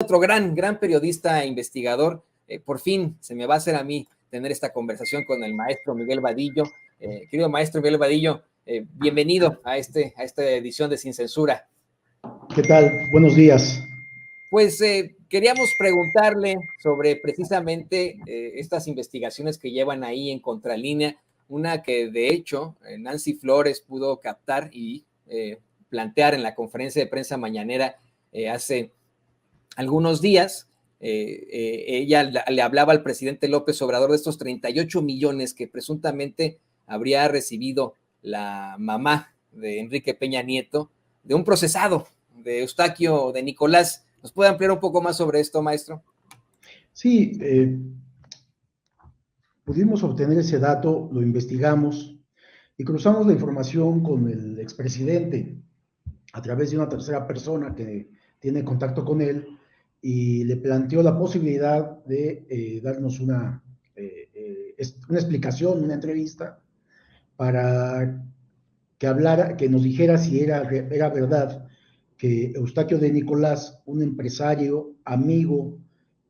otro gran periodista e investigador. Por fin se me va a hacer a mí tener esta conversación con el maestro Miguel Vadillo. Querido maestro Miguel Vadillo, bienvenido a esta edición de Sin Censura. ¿Qué tal? Buenos días. Pues queríamos preguntarle sobre precisamente estas investigaciones que llevan ahí en Contralínea, una que de hecho Nancy Flores pudo captar y plantear en la conferencia de prensa mañanera hace algunos días. Ella le hablaba al presidente López Obrador de estos 38 millones que presuntamente habría recibido la mamá de Enrique Peña Nieto de un procesado, de Eustaquio de Nicolás. ¿Nos puede ampliar un poco más sobre esto, maestro? Sí, pudimos obtener ese dato, lo investigamos y cruzamos la información con el expresidente a través de una tercera persona que tiene contacto con él y le planteó la posibilidad de darnos una explicación, una entrevista para que hablara, que nos dijera si era verdad que Eustaquio de Nicolás, un empresario, amigo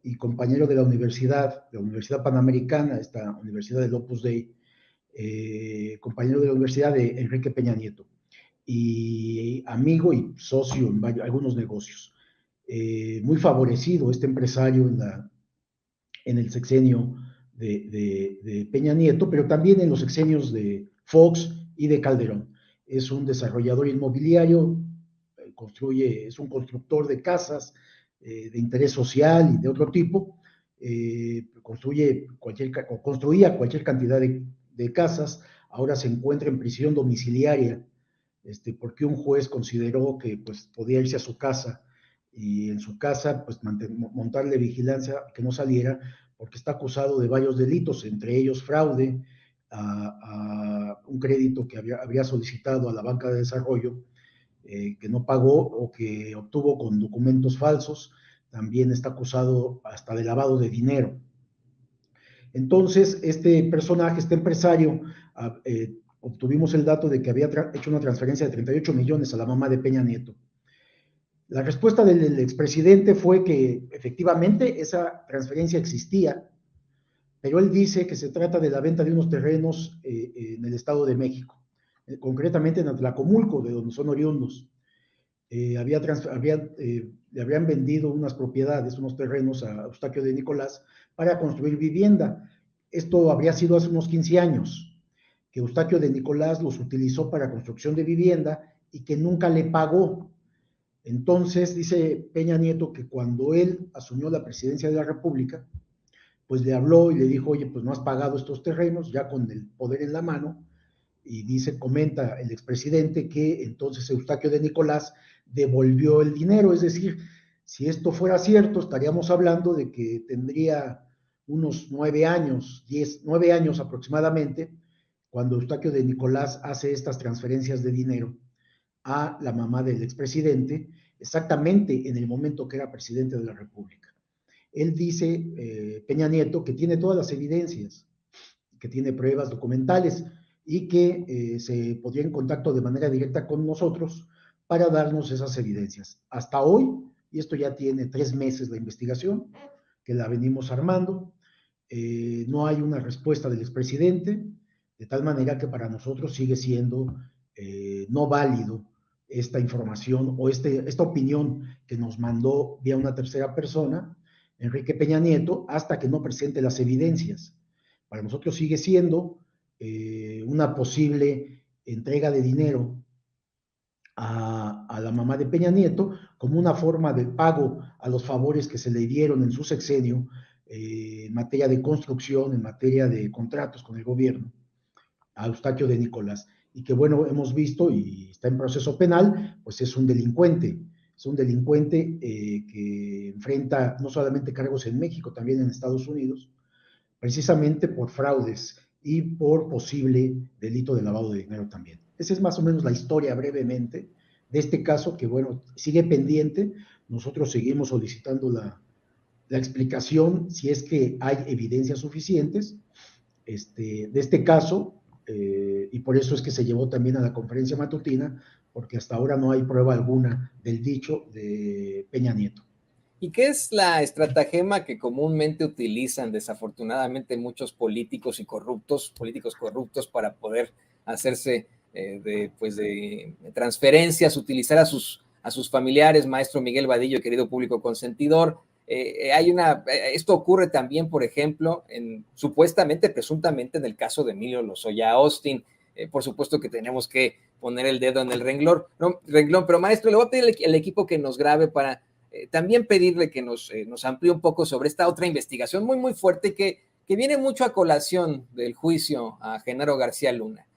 y compañero de la Universidad Panamericana, esta Universidad del Opus Dei, compañero de la Universidad de Enrique Peña Nieto, y amigo y socio en algunos negocios. Muy favorecido este empresario en el sexenio de Peña Nieto, pero también en los sexenios de Fox y de Calderón. Es un desarrollador inmobiliario, es un constructor de casas de interés social y de otro tipo, construía cualquier cantidad de casas, ahora se encuentra en prisión domiciliaria, porque un juez consideró que pues, podía irse a su casa y en su casa pues, montarle vigilancia que no saliera, porque está acusado de varios delitos, entre ellos fraude a un crédito que habría solicitado a la banca de desarrollo, que no pagó o que obtuvo con documentos falsos. También está acusado hasta de lavado de dinero. Entonces, este personaje, este empresario, obtuvimos el dato de que había hecho una transferencia de 38 millones a la mamá de Peña Nieto. La respuesta del expresidente fue que efectivamente esa transferencia existía, pero él dice que se trata de la venta de unos terrenos en el Estado de México, concretamente en Atlacomulco, de donde son oriundos. Le habrían vendido unas propiedades, unos terrenos a Eustaquio de Nicolás para construir vivienda. Esto habría sido hace unos 15 años, que Eustaquio de Nicolás los utilizó para construcción de vivienda y que nunca le pagó. Entonces, dice Peña Nieto que cuando él asumió la presidencia de la República, pues le habló y le dijo, oye, pues no has pagado estos terrenos, ya con el poder en la mano, y comenta el expresidente que entonces Eustaquio de Nicolás devolvió el dinero, es decir, si esto fuera cierto, estaríamos hablando de que tendría unos 9 años aproximadamente, cuando Eustaquio de Nicolás hace estas transferencias de dinero a la mamá del expresidente, exactamente en el momento que era presidente de la República. Él dice, Peña Nieto, que tiene todas las evidencias, que tiene pruebas documentales y que se podría en contacto de manera directa con nosotros para darnos esas evidencias. Hasta hoy, y esto ya tiene 3 meses la investigación, que la venimos armando, no hay una respuesta del expresidente, de tal manera que para nosotros sigue siendo no válido esta información o esta opinión que nos mandó vía una tercera persona, Enrique Peña Nieto, hasta que no presente las evidencias. Para nosotros sigue siendo una posible entrega de dinero a la mamá de Peña Nieto como una forma de pago a los favores que se le dieron en su sexenio en materia de construcción, en materia de contratos con el gobierno, a Eustaquio de Nicolás. Y que bueno, hemos visto y está en proceso penal, pues es un delincuente que enfrenta no solamente cargos en México, también en Estados Unidos, precisamente por fraudes y por posible delito de lavado de dinero también. Esa es más o menos la historia brevemente de este caso que, bueno, sigue pendiente. Nosotros seguimos solicitando la explicación si es que hay evidencias suficientes de este caso, y por eso es que se llevó también a la conferencia matutina, porque hasta ahora no hay prueba alguna del dicho de Peña Nieto. ¿Y qué es la estratagema que comúnmente utilizan desafortunadamente muchos políticos corruptos para poder hacerse pues de transferencias, utilizar a sus familiares, maestro Miguel Vadillo, querido público consentidor? Esto ocurre también, por ejemplo, supuestamente, presuntamente, en el caso de Emilio Lozoya Austin. Por supuesto que tenemos que poner el dedo en el renglón, ¿no? Pero maestro, le voy a pedir al equipo que nos grabe para también pedirle que nos amplíe un poco sobre esta otra investigación muy, muy fuerte que viene mucho a colación del juicio a Genaro García Luna.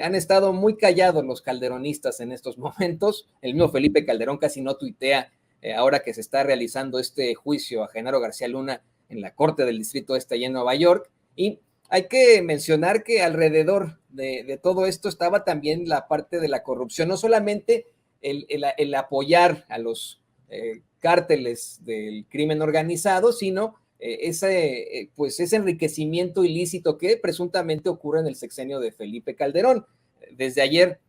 Han estado muy callados los calderonistas en estos momentos. El mismo Felipe Calderón casi no tuitea ahora que se está realizando este juicio a Genaro García Luna en la Corte del Distrito Este allá en Nueva York. Y hay que mencionar que alrededor de todo esto estaba también la parte de la corrupción, no solamente el apoyar a los cárteles del crimen organizado, sino pues ese enriquecimiento ilícito que presuntamente ocurre en el sexenio de Felipe Calderón. Desde ayer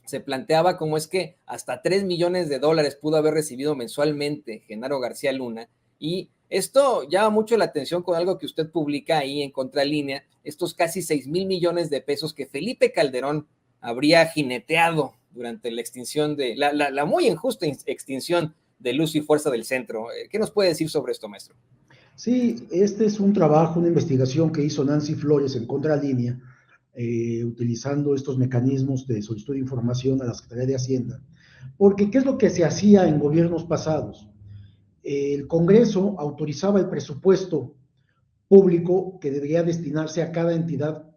se planteaba cómo es que hasta 3 millones de dólares pudo haber recibido mensualmente Genaro García Luna, y esto llama mucho la atención con algo que usted publica ahí en Contralínea, estos casi 6,000 millones de pesos que Felipe Calderón habría jineteado durante la extinción de la muy injusta extinción de Luz y Fuerza del Centro. ¿Qué nos puede decir sobre esto, maestro? Sí, este es un trabajo, una investigación que hizo Nancy Flores en Contralínea, utilizando estos mecanismos de solicitud de información a la Secretaría de Hacienda. Porque, ¿qué es lo que se hacía en gobiernos pasados? El Congreso autorizaba el presupuesto público que debería destinarse a cada entidad,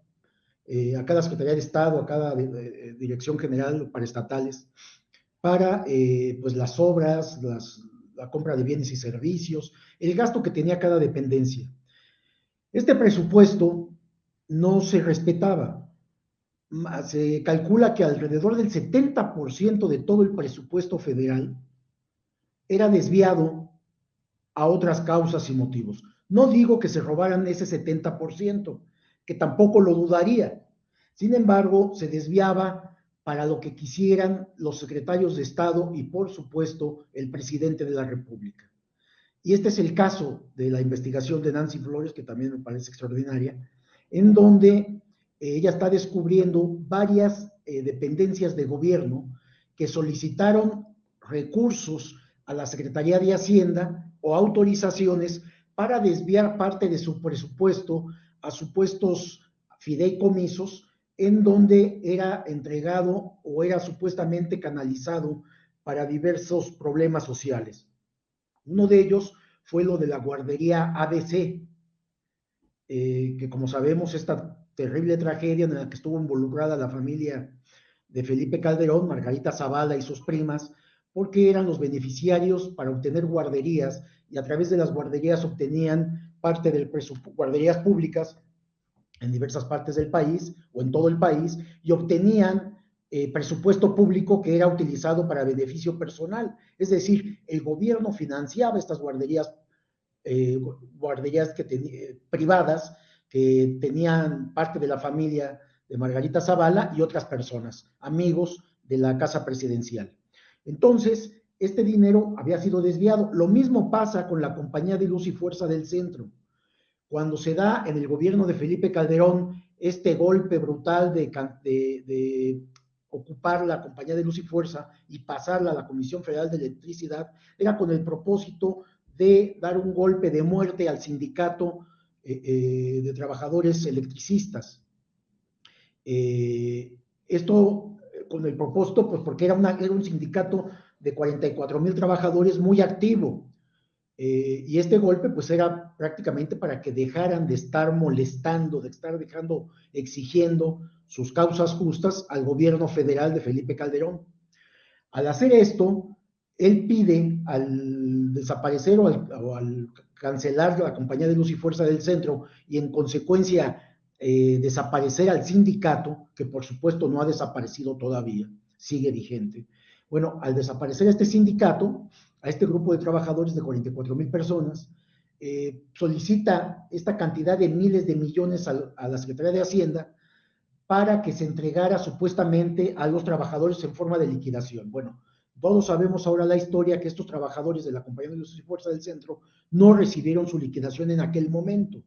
a cada Secretaría de Estado, a cada Dirección General paraestatales, para pues las obras, la compra de bienes y servicios, el gasto que tenía cada dependencia. Este presupuesto no se respetaba. Se calcula que alrededor del 70% de todo el presupuesto federal era desviado a otras causas y motivos. No digo que se robaran ese 70%, que tampoco lo dudaría. Sin embargo, se desviaba para lo que quisieran los secretarios de Estado y, por supuesto, el presidente de la República. Y este es el caso de la investigación de Nancy Flores, que también me parece extraordinaria, en donde ella está descubriendo varias dependencias de gobierno que solicitaron recursos a la Secretaría de Hacienda o autorizaciones para desviar parte de su presupuesto a supuestos fideicomisos en donde era entregado o era supuestamente canalizado para diversos problemas sociales. Uno de ellos fue lo de la guardería ABC, que como sabemos, esta terrible tragedia en la que estuvo involucrada la familia de Felipe Calderón, Margarita Zavala y sus primas, porque eran los beneficiarios para obtener guarderías y a través de las guarderías obtenían parte del presupuesto, guarderías públicas en diversas partes del país o en todo el país, y obtenían presupuesto público que era utilizado para beneficio personal. Es decir, el gobierno financiaba estas guarderías, guarderías privadas que tenían parte de la familia de Margarita Zavala y otras personas, amigos de la casa presidencial. Entonces, este dinero había sido desviado. Lo mismo pasa con la Compañía de Luz y Fuerza del Centro. Cuando se da en el gobierno de Felipe Calderón este golpe brutal de ocupar la Compañía de Luz y Fuerza y pasarla a la Comisión Federal de Electricidad, era con el propósito de dar un golpe de muerte al sindicato de trabajadores electricistas. Esto con el propósito, pues porque era un sindicato de 44,000 trabajadores muy activo. Y este golpe pues era prácticamente para que dejaran de estar molestando, de estar exigiendo sus causas justas al gobierno federal de Felipe Calderón. Al hacer esto, él pide al desaparecer o al cancelar la Compañía de Luz y Fuerza del Centro y en consecuencia desaparecer al sindicato, que por supuesto no ha desaparecido todavía, sigue vigente. Bueno, al desaparecer este sindicato, a este grupo de trabajadores de 44,000 personas, solicita esta cantidad de miles de millones a la Secretaría de Hacienda para que se entregara supuestamente a los trabajadores en forma de liquidación. Bueno, Todos sabemos ahora la historia que estos trabajadores de la Compañía de Luz y Fuerza del Centro no recibieron su liquidación en aquel momento.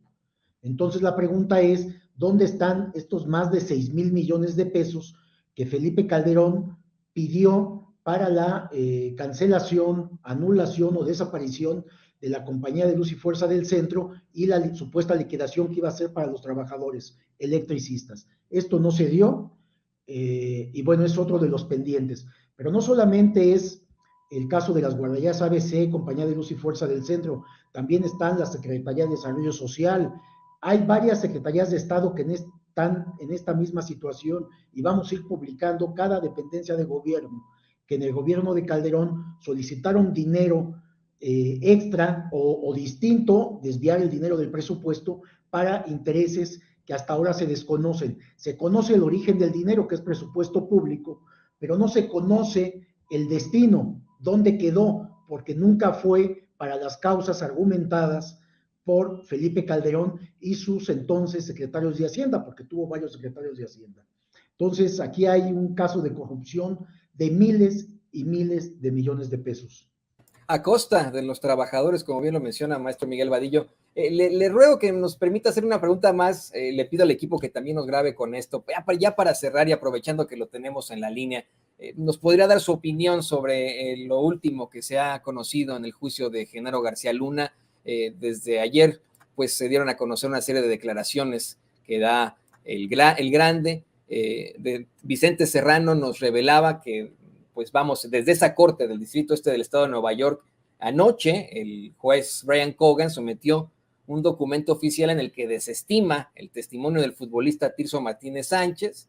Entonces la pregunta es, ¿dónde están estos más de 6,000 millones de pesos que Felipe Calderón pidió para la cancelación, anulación o desaparición de la Compañía de Luz y Fuerza del Centro y la supuesta liquidación que iba a ser para los trabajadores electricistas? Esto no se dio y bueno, es otro de los pendientes. Pero no solamente es el caso de las guarderías ABC, Compañía de Luz y Fuerza del Centro, también están las Secretarías de Desarrollo Social. Hay varias secretarías de Estado que están en esta misma situación y vamos a ir publicando cada dependencia de gobierno, que en el gobierno de Calderón solicitaron dinero extra o distinto, desviar el dinero del presupuesto para intereses que hasta ahora se desconocen. Se conoce el origen del dinero, que es presupuesto público, pero no se conoce el destino, dónde quedó, porque nunca fue para las causas argumentadas por Felipe Calderón y sus entonces secretarios de Hacienda, porque tuvo varios secretarios de Hacienda. Entonces, aquí hay un caso de corrupción de miles y miles de millones de pesos. A costa de los trabajadores, como bien lo menciona maestro Miguel Vadillo. Le ruego que nos permita hacer una pregunta más. Le pido al equipo que también nos grabe con esto. Ya para cerrar y aprovechando que lo tenemos en la línea, ¿nos podría dar su opinión sobre lo último que se ha conocido en el juicio de Genaro García Luna? Desde ayer, pues se dieron a conocer una serie de declaraciones que da el Grande. De Vicente Serrano nos revelaba que, pues vamos, desde esa corte del Distrito Este del Estado de Nueva York, anoche el juez Brian Cogan sometió un documento oficial en el que desestima el testimonio del futbolista Tirso Martínez Sánchez,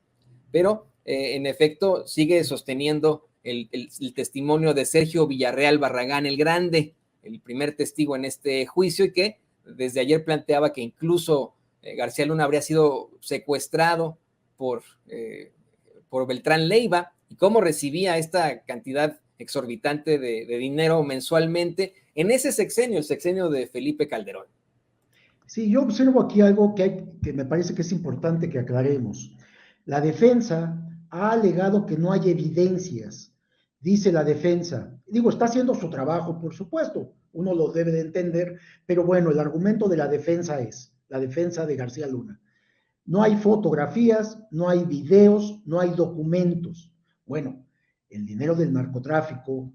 pero en efecto sigue sosteniendo el testimonio de Sergio Villarreal Barragán el Grande, el primer testigo en este juicio, y que desde ayer planteaba que incluso García Luna habría sido secuestrado por Beltrán Leiva, y cómo recibía esta cantidad exorbitante de dinero mensualmente en ese sexenio, el sexenio de Felipe Calderón. Sí, yo observo aquí algo que me parece que es importante que aclaremos. La defensa ha alegado que no hay evidencias, dice la defensa. Digo, está haciendo su trabajo, por supuesto, uno lo debe de entender, pero bueno, el argumento de la defensa es, la defensa de García Luna. No hay fotografías, no hay videos, no hay documentos. Bueno, el dinero del narcotráfico,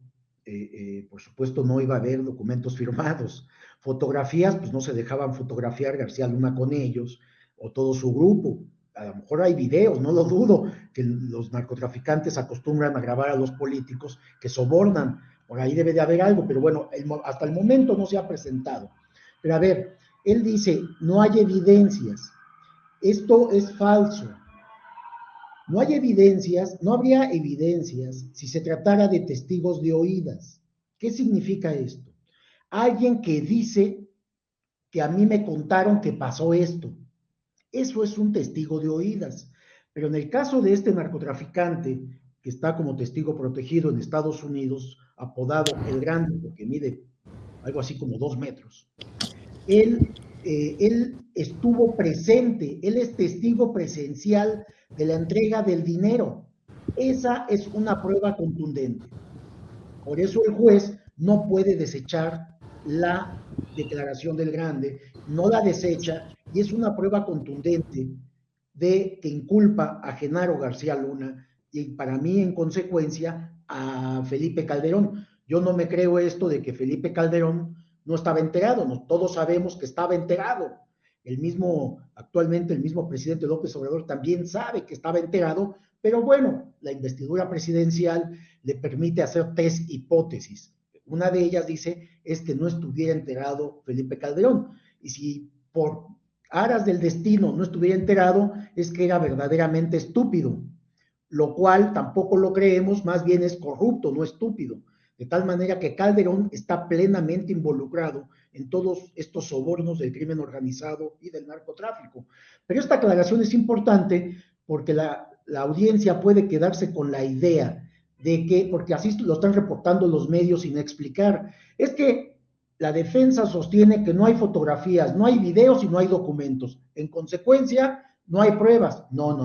por supuesto, no iba a haber documentos firmados. Fotografías, pues no se dejaban fotografiar García Luna con ellos o todo su grupo. A lo mejor hay videos, no lo dudo, que los narcotraficantes acostumbran a grabar a los políticos que sobornan. Por ahí debe de haber algo, pero bueno, hasta el momento no se ha presentado. Pero a ver, él dice, no hay evidencias. Esto es falso. No hay evidencias, no habría evidencias si se tratara de testigos de oídas. ¿Qué significa esto? Alguien que dice que a mí me contaron que pasó esto. Eso es un testigo de oídas. Pero en el caso de este narcotraficante, que está como testigo protegido en Estados Unidos, apodado El Grande, porque mide algo así como 2 metros, él estuvo presente, él es testigo presencial de la entrega del dinero. Esa es una prueba contundente. Por eso el juez no puede desechar la declaración del Grande, no la desecha y es una prueba contundente de que inculpa a Genaro García Luna y para mí en consecuencia a Felipe Calderón. Yo no me creo esto de que Felipe Calderón no estaba enterado, no, todos sabemos que estaba enterado. Actualmente el mismo presidente López Obrador también sabe que estaba enterado, pero bueno, la investidura presidencial le permite hacer 3 hipótesis. Una de ellas dice es que no estuviera enterado Felipe Calderón, y si por aras del destino no estuviera enterado, es que era verdaderamente estúpido, lo cual tampoco lo creemos, más bien es corrupto, no estúpido. De tal manera que Calderón está plenamente involucrado en todos estos sobornos del crimen organizado y del narcotráfico. Pero esta aclaración es importante porque la audiencia puede quedarse con la idea de que, porque así lo están reportando los medios sin explicar, es que la defensa sostiene que no hay fotografías, no hay videos y no hay documentos. En consecuencia, no hay pruebas. No.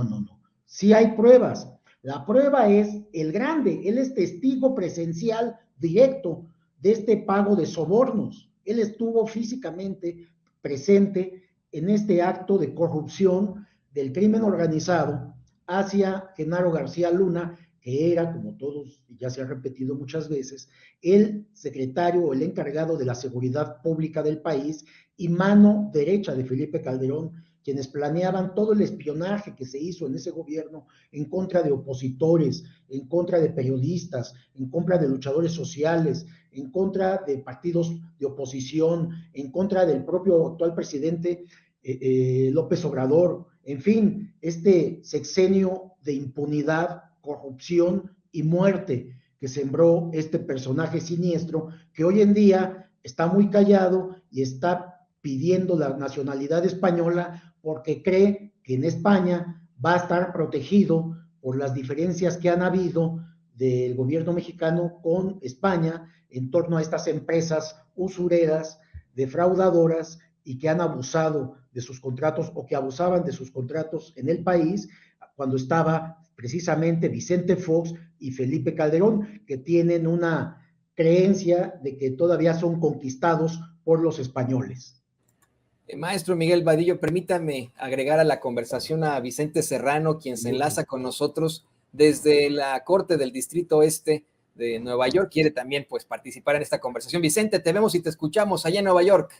Sí hay pruebas, La prueba es el Grande, él es testigo presencial directo de este pago de sobornos. Él estuvo físicamente presente en este acto de corrupción del crimen organizado hacia Genaro García Luna, que era, como todos ya se ha repetido muchas veces, el secretario o el encargado de la seguridad pública del país y mano derecha de Felipe Calderón, quienes planeaban todo el espionaje que se hizo en ese gobierno en contra de opositores, en contra de periodistas, en contra de luchadores sociales, en contra de partidos de oposición, en contra del propio actual presidente López Obrador. En fin, este sexenio de impunidad, corrupción y muerte que sembró este personaje siniestro, que hoy en día está muy callado y está pidiendo la nacionalidad española porque cree que en España va a estar protegido por las diferencias que han habido del gobierno mexicano con España en torno a estas empresas usureras, defraudadoras y que han abusado de sus contratos o que abusaban de sus contratos en el país cuando estaba precisamente Vicente Fox y Felipe Calderón, que tienen una creencia de que todavía son conquistados por los españoles. Maestro Miguel Vadillo, permítame agregar a la conversación a Vicente Serrano, quien se enlaza con nosotros desde la Corte del Distrito Este de Nueva York. Quiere también pues participar en esta conversación. Vicente, te vemos y te escuchamos allá en Nueva York.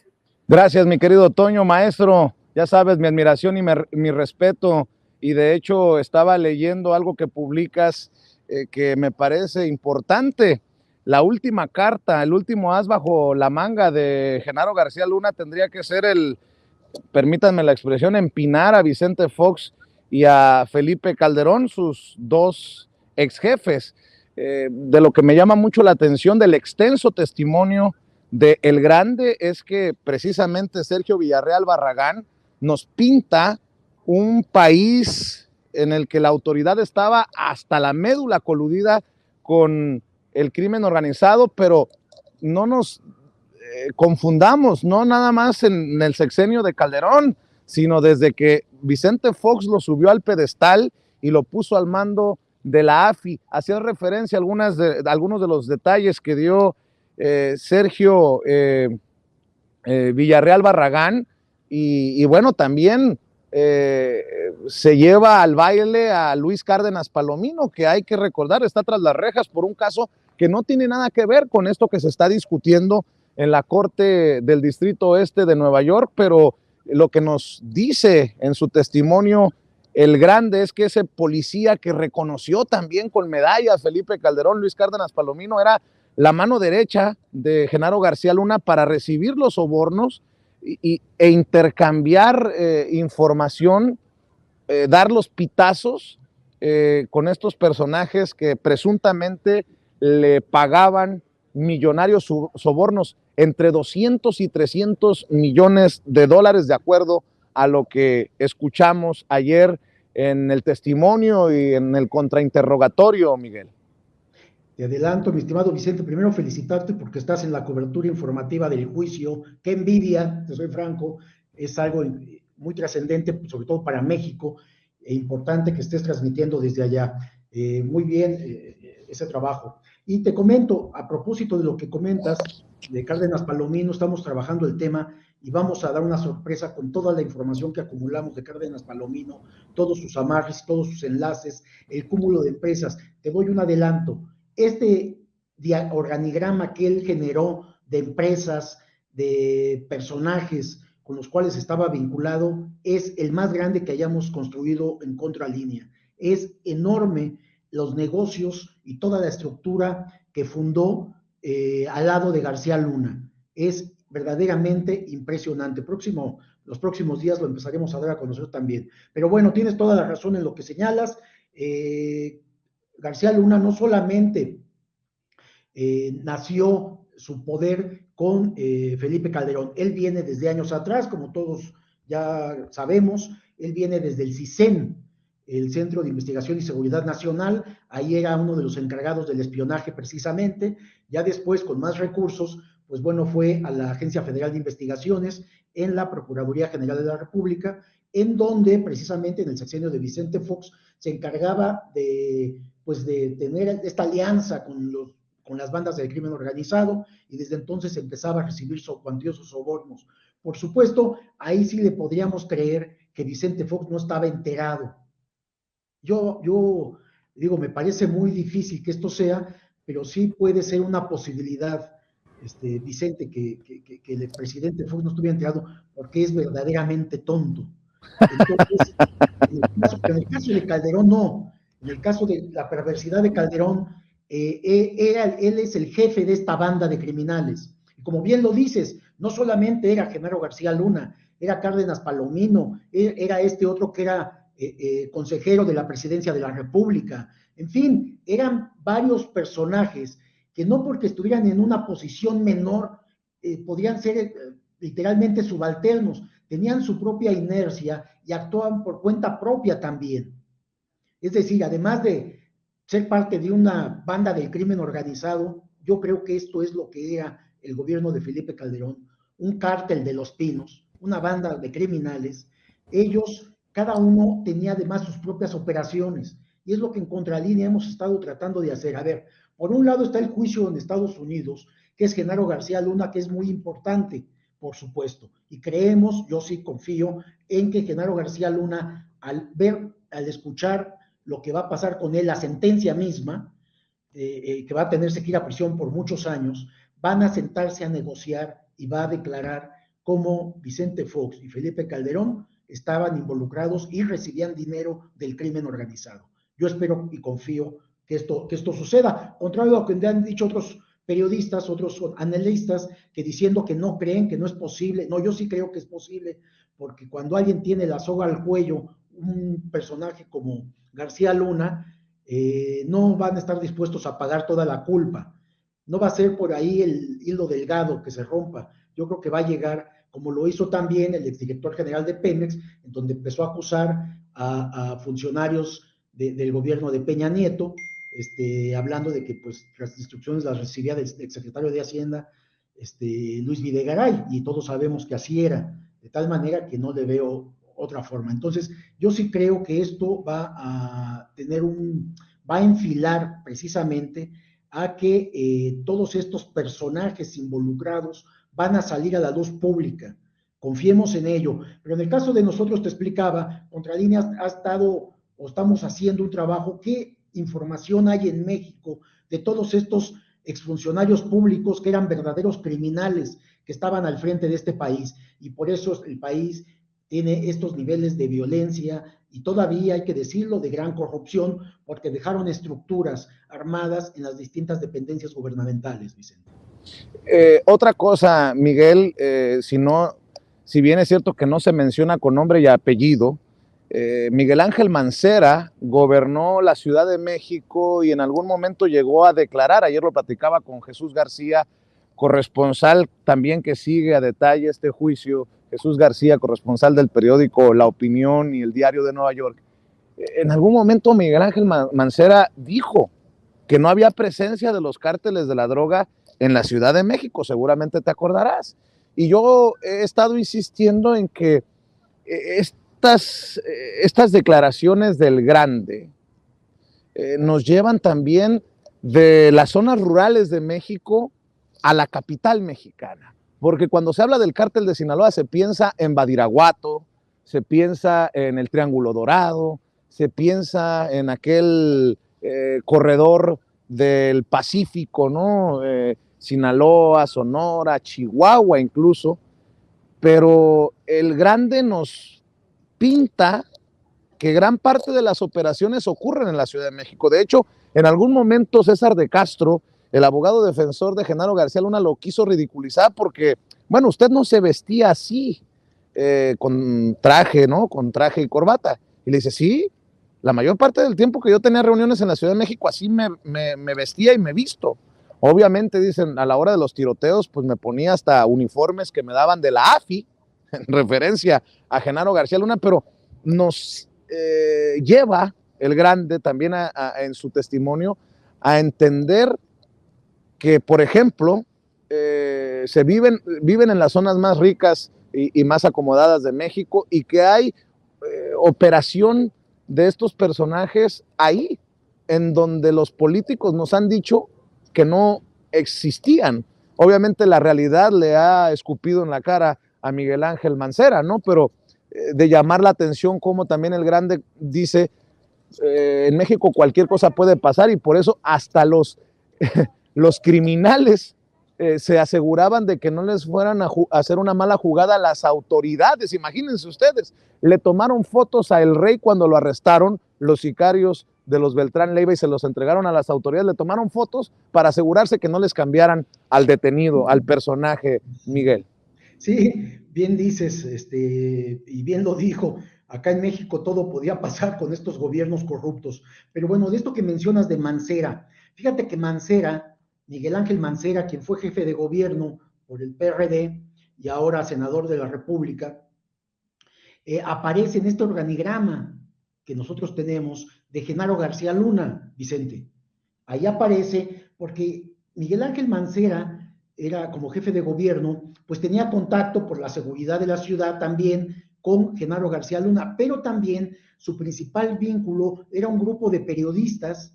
Gracias, mi querido Toño, maestro. Ya sabes, mi admiración y mi respeto. Y de hecho estaba leyendo algo que publicas que me parece importante. La última carta, el último as bajo la manga de Genaro García Luna tendría que ser permítanme la expresión, empinar a Vicente Fox y a Felipe Calderón, sus dos ex jefes. De lo que me llama mucho la atención del extenso testimonio de El Grande es que precisamente Sergio Villarreal Barragán nos pinta un país en el que la autoridad estaba hasta la médula coludida con el crimen organizado, pero no nos confundamos, no nada más en el sexenio de Calderón, sino desde que Vicente Fox lo subió al pedestal y lo puso al mando de la AFI. Hacía referencia a algunos de los detalles que dio Sergio Villarreal Barragán y bueno, también se lleva al baile a Luis Cárdenas Palomino, que hay que recordar está tras las rejas por un caso que no tiene nada que ver con esto que se está discutiendo en la Corte del Distrito Oeste de Nueva York, pero lo que nos dice en su testimonio El Grande es que ese policía que reconoció también con medallas Felipe Calderón, Luis Cárdenas Palomino, era la mano derecha de Genaro García Luna para recibir los sobornos e intercambiar información, dar los pitazos con estos personajes que presuntamente le pagaban millonarios sobornos entre 200 y 300 millones de dólares, de acuerdo a lo que escuchamos ayer en el testimonio y en el contrainterrogatorio, Miguel. Te adelanto, mi estimado Vicente, primero felicitarte porque estás en la cobertura informativa del juicio. Qué envidia, te soy franco, es algo muy trascendente, sobre todo para México, e importante que estés transmitiendo desde allá. Muy bien ese trabajo. Y te comento, a propósito de lo que comentas de Cárdenas Palomino, estamos trabajando el tema y vamos a dar una sorpresa con toda la información que acumulamos de Cárdenas Palomino, todos sus amarres, todos sus enlaces, el cúmulo de empresas. Te doy un adelanto. Este organigrama que él generó de empresas, de personajes con los cuales estaba vinculado, es el más grande que hayamos construido en Contralínea. Es enorme los negocios y toda la estructura que fundó al lado de García Luna. Es verdaderamente impresionante. Los próximos días lo empezaremos a dar a conocer también. Pero bueno, tienes toda la razón en lo que señalas. García Luna no solamente nació su poder con Felipe Calderón, él viene desde años atrás, como todos ya sabemos, él viene desde el CISEN, el Centro de Investigación y Seguridad Nacional, ahí era uno de los encargados del espionaje precisamente, ya después con más recursos, pues bueno, fue a la Agencia Federal de Investigaciones en la Procuraduría General de la República, en donde precisamente en el sexenio de Vicente Fox se encargaba pues de tener esta alianza con las bandas del crimen organizado, y desde entonces empezaba a recibir cuantiosos sobornos. Por supuesto, ahí sí le podríamos creer que Vicente Fox no estaba enterado. Yo digo, me parece muy difícil que esto sea, pero sí puede ser una posibilidad, Vicente, que el presidente Fox no estuviera enterado, porque es verdaderamente tonto. Entonces, en el caso de Calderón, no. En el caso de la perversidad de Calderón, él es el jefe de esta banda de criminales. Y como bien lo dices, no solamente era Genaro García Luna, era Cárdenas Palomino, era este otro que era consejero de la presidencia de la República. En fin, eran varios personajes que no porque estuvieran en una posición menor podían ser literalmente subalternos, tenían su propia inercia y actuaban por cuenta propia también. Es decir, además de ser parte de una banda del crimen organizado, yo creo que esto es lo que era el gobierno de Felipe Calderón, un cártel de los Pinos, una banda de criminales. Ellos, cada uno tenía además sus propias operaciones, y es lo que en Contralínea hemos estado tratando de hacer. A ver, por un lado está el juicio en Estados Unidos, que es Genaro García Luna, que es muy importante, por supuesto, y creemos, yo sí confío, en que Genaro García Luna, al escuchar lo que va a pasar con él, la sentencia misma, que va a tenerse que ir a prisión por muchos años, van a sentarse a negociar y va a declarar cómo Vicente Fox y Felipe Calderón estaban involucrados y recibían dinero del crimen organizado. Yo espero y confío que esto suceda, contrario a lo que han dicho otros periodistas, otros analistas, que diciendo que no creen, que no es posible. No, yo sí creo que es posible, porque cuando alguien tiene la soga al cuello, un personaje como García Luna, no van a estar dispuestos a pagar toda la culpa. No va a ser por ahí el hilo delgado que se rompa. Yo creo que va a llegar, como lo hizo también el exdirector general de Pemex, en donde empezó a acusar a funcionarios del gobierno de Peña Nieto, hablando de que pues las instrucciones las recibía del exsecretario de Hacienda, Luis Videgaray, y todos sabemos que así era, de tal manera que no le veo otra forma. Entonces, yo sí creo que esto va a enfilar precisamente a que todos estos personajes involucrados van a salir a la luz pública. Confiemos en ello. Pero en el caso de nosotros, te explicaba, Contralínea ha estado o estamos haciendo un trabajo. ¿Qué información hay en México de todos estos exfuncionarios públicos que eran verdaderos criminales que estaban al frente de este país? Y por eso el país tiene estos niveles de violencia y todavía, hay que decirlo, de gran corrupción, porque dejaron estructuras armadas en las distintas dependencias gubernamentales, Vicente. Otra cosa, Miguel, si bien es cierto que no se menciona con nombre y apellido, Miguel Ángel Mancera gobernó la Ciudad de México y en algún momento llegó a declarar, ayer lo platicaba con Jesús García, corresponsal también que sigue a detalle este juicio, Jesús García, corresponsal del periódico La Opinión y el Diario de Nueva York. En algún momento Miguel Ángel Mancera dijo que no había presencia de los cárteles de la droga en la Ciudad de México, seguramente te acordarás. Y yo he estado insistiendo en que estas declaraciones del Grande nos llevan también de las zonas rurales de México a la capital mexicana. Porque cuando se habla del cártel de Sinaloa se piensa en Badiraguato, se piensa en el Triángulo Dorado, se piensa en aquel corredor del Pacífico, ¿no? Sinaloa, Sonora, Chihuahua incluso, pero el Grande nos pinta que gran parte de las operaciones ocurren en la Ciudad de México. De hecho, en algún momento César de Castro, el abogado defensor de Genaro García Luna, lo quiso ridiculizar porque, bueno, usted no se vestía así, con traje, ¿no? Con traje y corbata. Y le dice, sí, la mayor parte del tiempo que yo tenía reuniones en la Ciudad de México, así me vestía y me visto. Obviamente, dicen, a la hora de los tiroteos, pues me ponía hasta uniformes que me daban de la AFI, en referencia a Genaro García Luna, pero nos lleva el Grande también en su testimonio a entender que, por ejemplo, viven en las zonas más ricas y más acomodadas de México, y que hay operación de estos personajes ahí, en donde los políticos nos han dicho que no existían. Obviamente la realidad le ha escupido en la cara a Miguel Ángel Mancera, ¿no? Pero de llamar la atención como también el Grande dice, en México cualquier cosa puede pasar, y por eso hasta los criminales se aseguraban de que no les fueran a hacer una mala jugada a las autoridades. Imagínense ustedes, le tomaron fotos a El Rey cuando lo arrestaron los sicarios de los Beltrán Leiva y se los entregaron a las autoridades, le tomaron fotos para asegurarse que no les cambiaran al detenido, al personaje, Miguel. Sí, bien dices, y bien lo dijo, acá en México todo podía pasar con estos gobiernos corruptos. Pero bueno, de esto que mencionas de Mancera, fíjate que Mancera, Miguel Ángel Mancera, quien fue jefe de gobierno por el PRD y ahora senador de la República, aparece en este organigrama que nosotros tenemos de Genaro García Luna, Vicente. Ahí aparece porque Miguel Ángel Mancera era como jefe de gobierno, pues tenía contacto por la seguridad de la ciudad también con Genaro García Luna, pero también su principal vínculo era un grupo de periodistas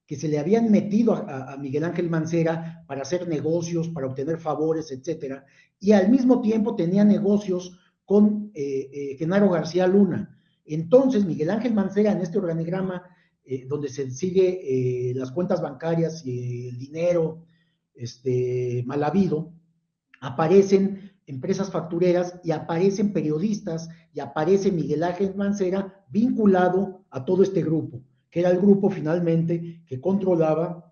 que se le habían metido a Miguel Ángel Mancera para hacer negocios, para obtener favores, etcétera, y al mismo tiempo tenía negocios con Genaro García Luna. Entonces, Miguel Ángel Mancera, en este organigrama, donde se sigue las cuentas bancarias y el dinero mal habido, aparecen empresas factureras y aparecen periodistas y aparece Miguel Ángel Mancera vinculado a todo este grupo, que era el grupo finalmente que controlaba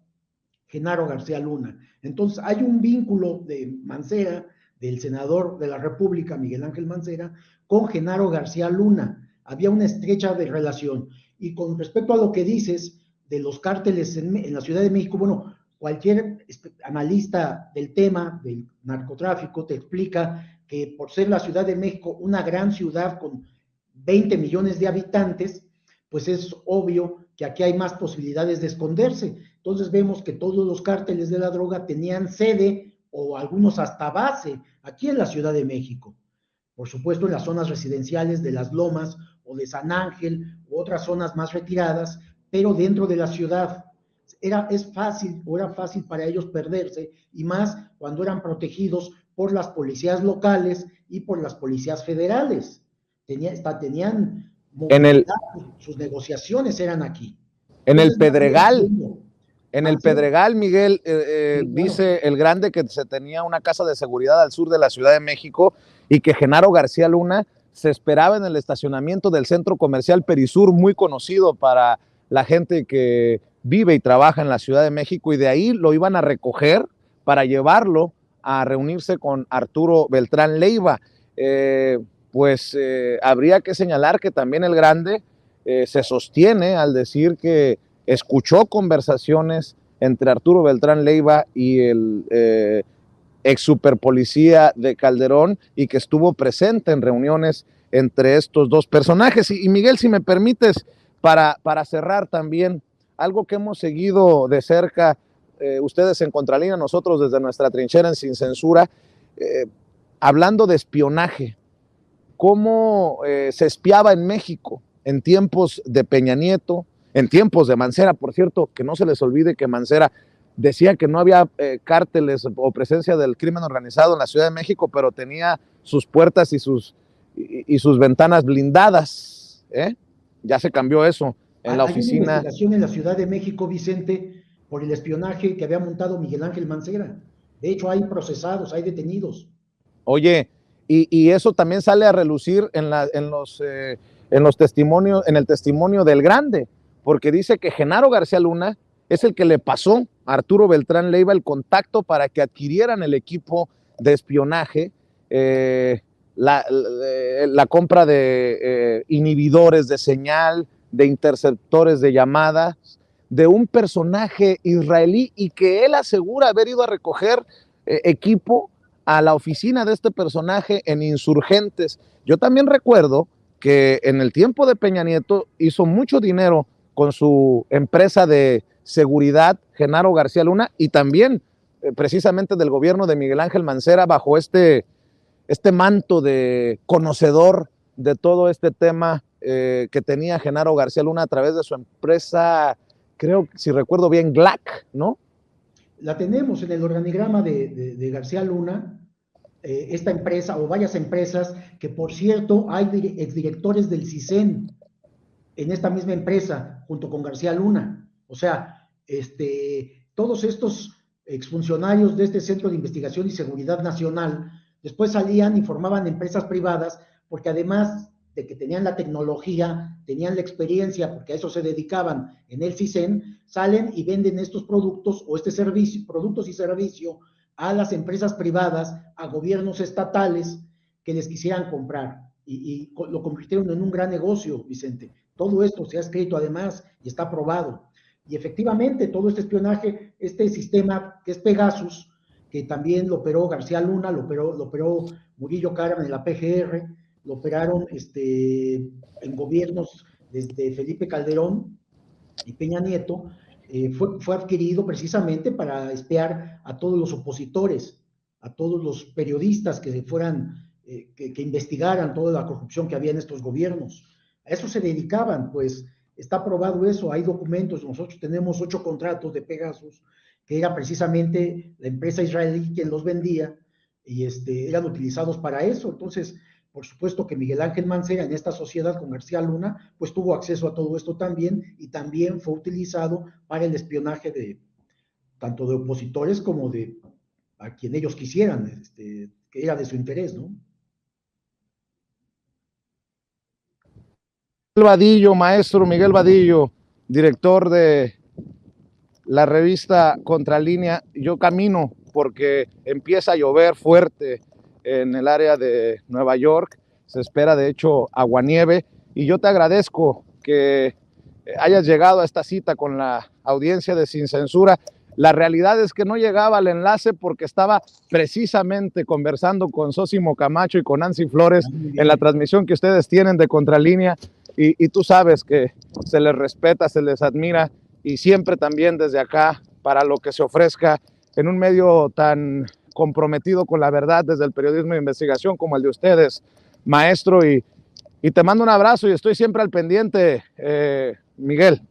Genaro García Luna. Entonces hay un vínculo de Mancera, del senador de la República, Miguel Ángel Mancera, con Genaro García Luna. Había una estrecha relación. Y con respecto a lo que dices de los cárteles en la Ciudad de México, bueno, cualquier analista del tema del narcotráfico te explica que por ser la Ciudad de México una gran ciudad con 20 millones de habitantes, pues es obvio que aquí hay más posibilidades de esconderse. Entonces vemos que todos los cárteles de la droga tenían sede o algunos hasta base aquí en la Ciudad de México. Por supuesto en las zonas residenciales de Las Lomas o de San Ángel u otras zonas más retiradas, pero dentro de la ciudad. Era fácil para ellos perderse, y más cuando eran protegidos por las policías locales y por las policías federales. Tenían sus negociaciones eran aquí. En el Pedregal, Miguel, Sí, claro. dice el Grande que se tenía una casa de seguridad al sur de la Ciudad de México y que Genaro García Luna se esperaba en el estacionamiento del centro comercial Perisur, muy conocido para la gente que vive y trabaja en la Ciudad de México, y de ahí lo iban a recoger para llevarlo a reunirse con Arturo Beltrán Leiva. Habría que señalar que también el Grande se sostiene al decir que escuchó conversaciones entre Arturo Beltrán Leiva y el ex superpolicía de Calderón, y que estuvo presente en reuniones entre estos dos personajes. Y Miguel, si me permites, para cerrar también, algo que hemos seguido de cerca, ustedes en Contralínea, nosotros desde nuestra trinchera en Sin Censura, hablando de espionaje, cómo se espiaba en México en tiempos de Peña Nieto, en tiempos de Mancera, por cierto, que no se les olvide que Mancera decía que no había cárteles o presencia del crimen organizado en la Ciudad de México, pero tenía sus puertas y sus ventanas blindadas. Ya se cambió eso en la oficina. Hay una investigación en la Ciudad de México, Vicente, por el espionaje que había montado Miguel Ángel Mancera. De hecho, hay procesados, hay detenidos. Oye, y eso también sale a relucir en los testimonios, en el testimonio del Grande, porque dice que Genaro García Luna es el que le pasó a Arturo Beltrán Leiva el contacto para que adquirieran el equipo de espionaje, la compra de inhibidores de señal, de interceptores de llamadas, de un personaje israelí, y que él asegura haber ido a recoger equipo a la oficina de este personaje en Insurgentes. Yo también recuerdo que en el tiempo de Peña Nieto hizo mucho dinero con su empresa de seguridad, Genaro García Luna, y también precisamente del gobierno de Miguel Ángel Mancera bajo este manto de conocedor de todo este tema que tenía Genaro García Luna a través de su empresa, creo, si recuerdo bien, GLAC, ¿no? La tenemos en el organigrama de García Luna, esta empresa o varias empresas, que por cierto hay exdirectores del CISEN en esta misma empresa, junto con García Luna. O sea, todos estos exfuncionarios de este Centro de Investigación y Seguridad Nacional después salían y formaban empresas privadas, porque además de que tenían la tecnología, tenían la experiencia, porque a eso se dedicaban en el CISEN, salen y venden estos productos o este servicio, productos y servicio a las empresas privadas, a gobiernos estatales que les quisieran comprar. Y lo convirtieron en un gran negocio, Vicente. Todo esto se ha escrito además y está aprobado. Y efectivamente, todo este espionaje, este sistema que es Pegasus, que también lo operó García Luna, lo operó Murillo Karam en la PGR, lo operaron en gobiernos desde Felipe Calderón y Peña Nieto, fue adquirido precisamente para espiar a todos los opositores, a todos los periodistas que fueran, que investigaran toda la corrupción que había en estos gobiernos. A eso se dedicaban, pues está aprobado eso, hay documentos, nosotros tenemos 8 contratos de Pegasus, que era precisamente la empresa israelí quien los vendía, y eran utilizados para eso. Entonces, por supuesto que Miguel Ángel Mancera en esta sociedad con García Luna, pues tuvo acceso a todo esto también, y también fue utilizado para el espionaje de tanto de opositores como de a quien ellos quisieran, que era de su interés, ¿no? Vadillo, maestro Miguel Vadillo, director de la revista Contralínea. Yo camino porque empieza a llover fuerte en el área de Nueva York, se espera de hecho aguanieve, y yo te agradezco que hayas llegado a esta cita con la audiencia de Sin Censura. La realidad es que no llegaba al enlace porque estaba precisamente conversando con Sósimo Camacho y con Nancy Flores en la transmisión que ustedes tienen de Contralínea, y tú sabes que se les respeta, se les admira, y siempre también desde acá, para lo que se ofrezca en un medio tan comprometido con la verdad desde el periodismo de investigación como el de ustedes, maestro, y te mando un abrazo y estoy siempre al pendiente, Miguel.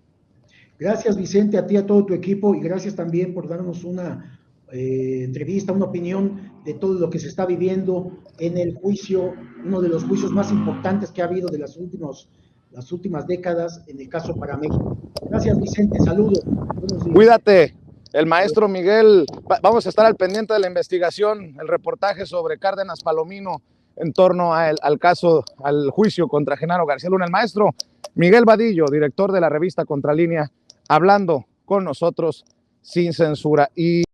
Gracias, Vicente, a ti, a todo tu equipo, y gracias también por darnos una entrevista, una opinión de todo lo que se está viviendo en el juicio, uno de los juicios más importantes que ha habido de las últimas décadas, en el caso para México. Gracias, Vicente, saludos. Cuídate. El maestro Miguel, vamos a estar al pendiente de la investigación, el reportaje sobre Cárdenas Palomino en torno al caso, al juicio contra Genaro García Luna. El maestro Miguel Vadillo, director de la revista Contralínea, hablando con nosotros sin censura. Y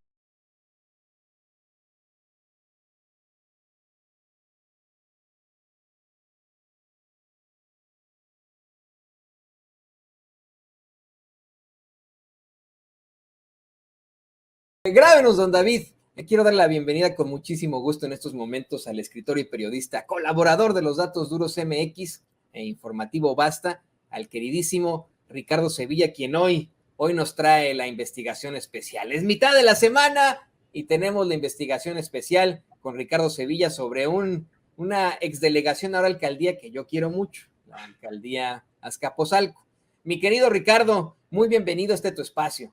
grábenos, don David. Le quiero dar la bienvenida con muchísimo gusto en estos momentos al escritor y periodista, colaborador de los Datos Duros MX e Informativo Basta, al queridísimo Ricardo Sevilla, quien hoy nos trae la investigación especial. Es mitad de la semana y tenemos la investigación especial con Ricardo Sevilla sobre una exdelegación, ahora alcaldía que yo quiero mucho, la alcaldía Azcapotzalco. Mi querido Ricardo, muy bienvenido a tu espacio.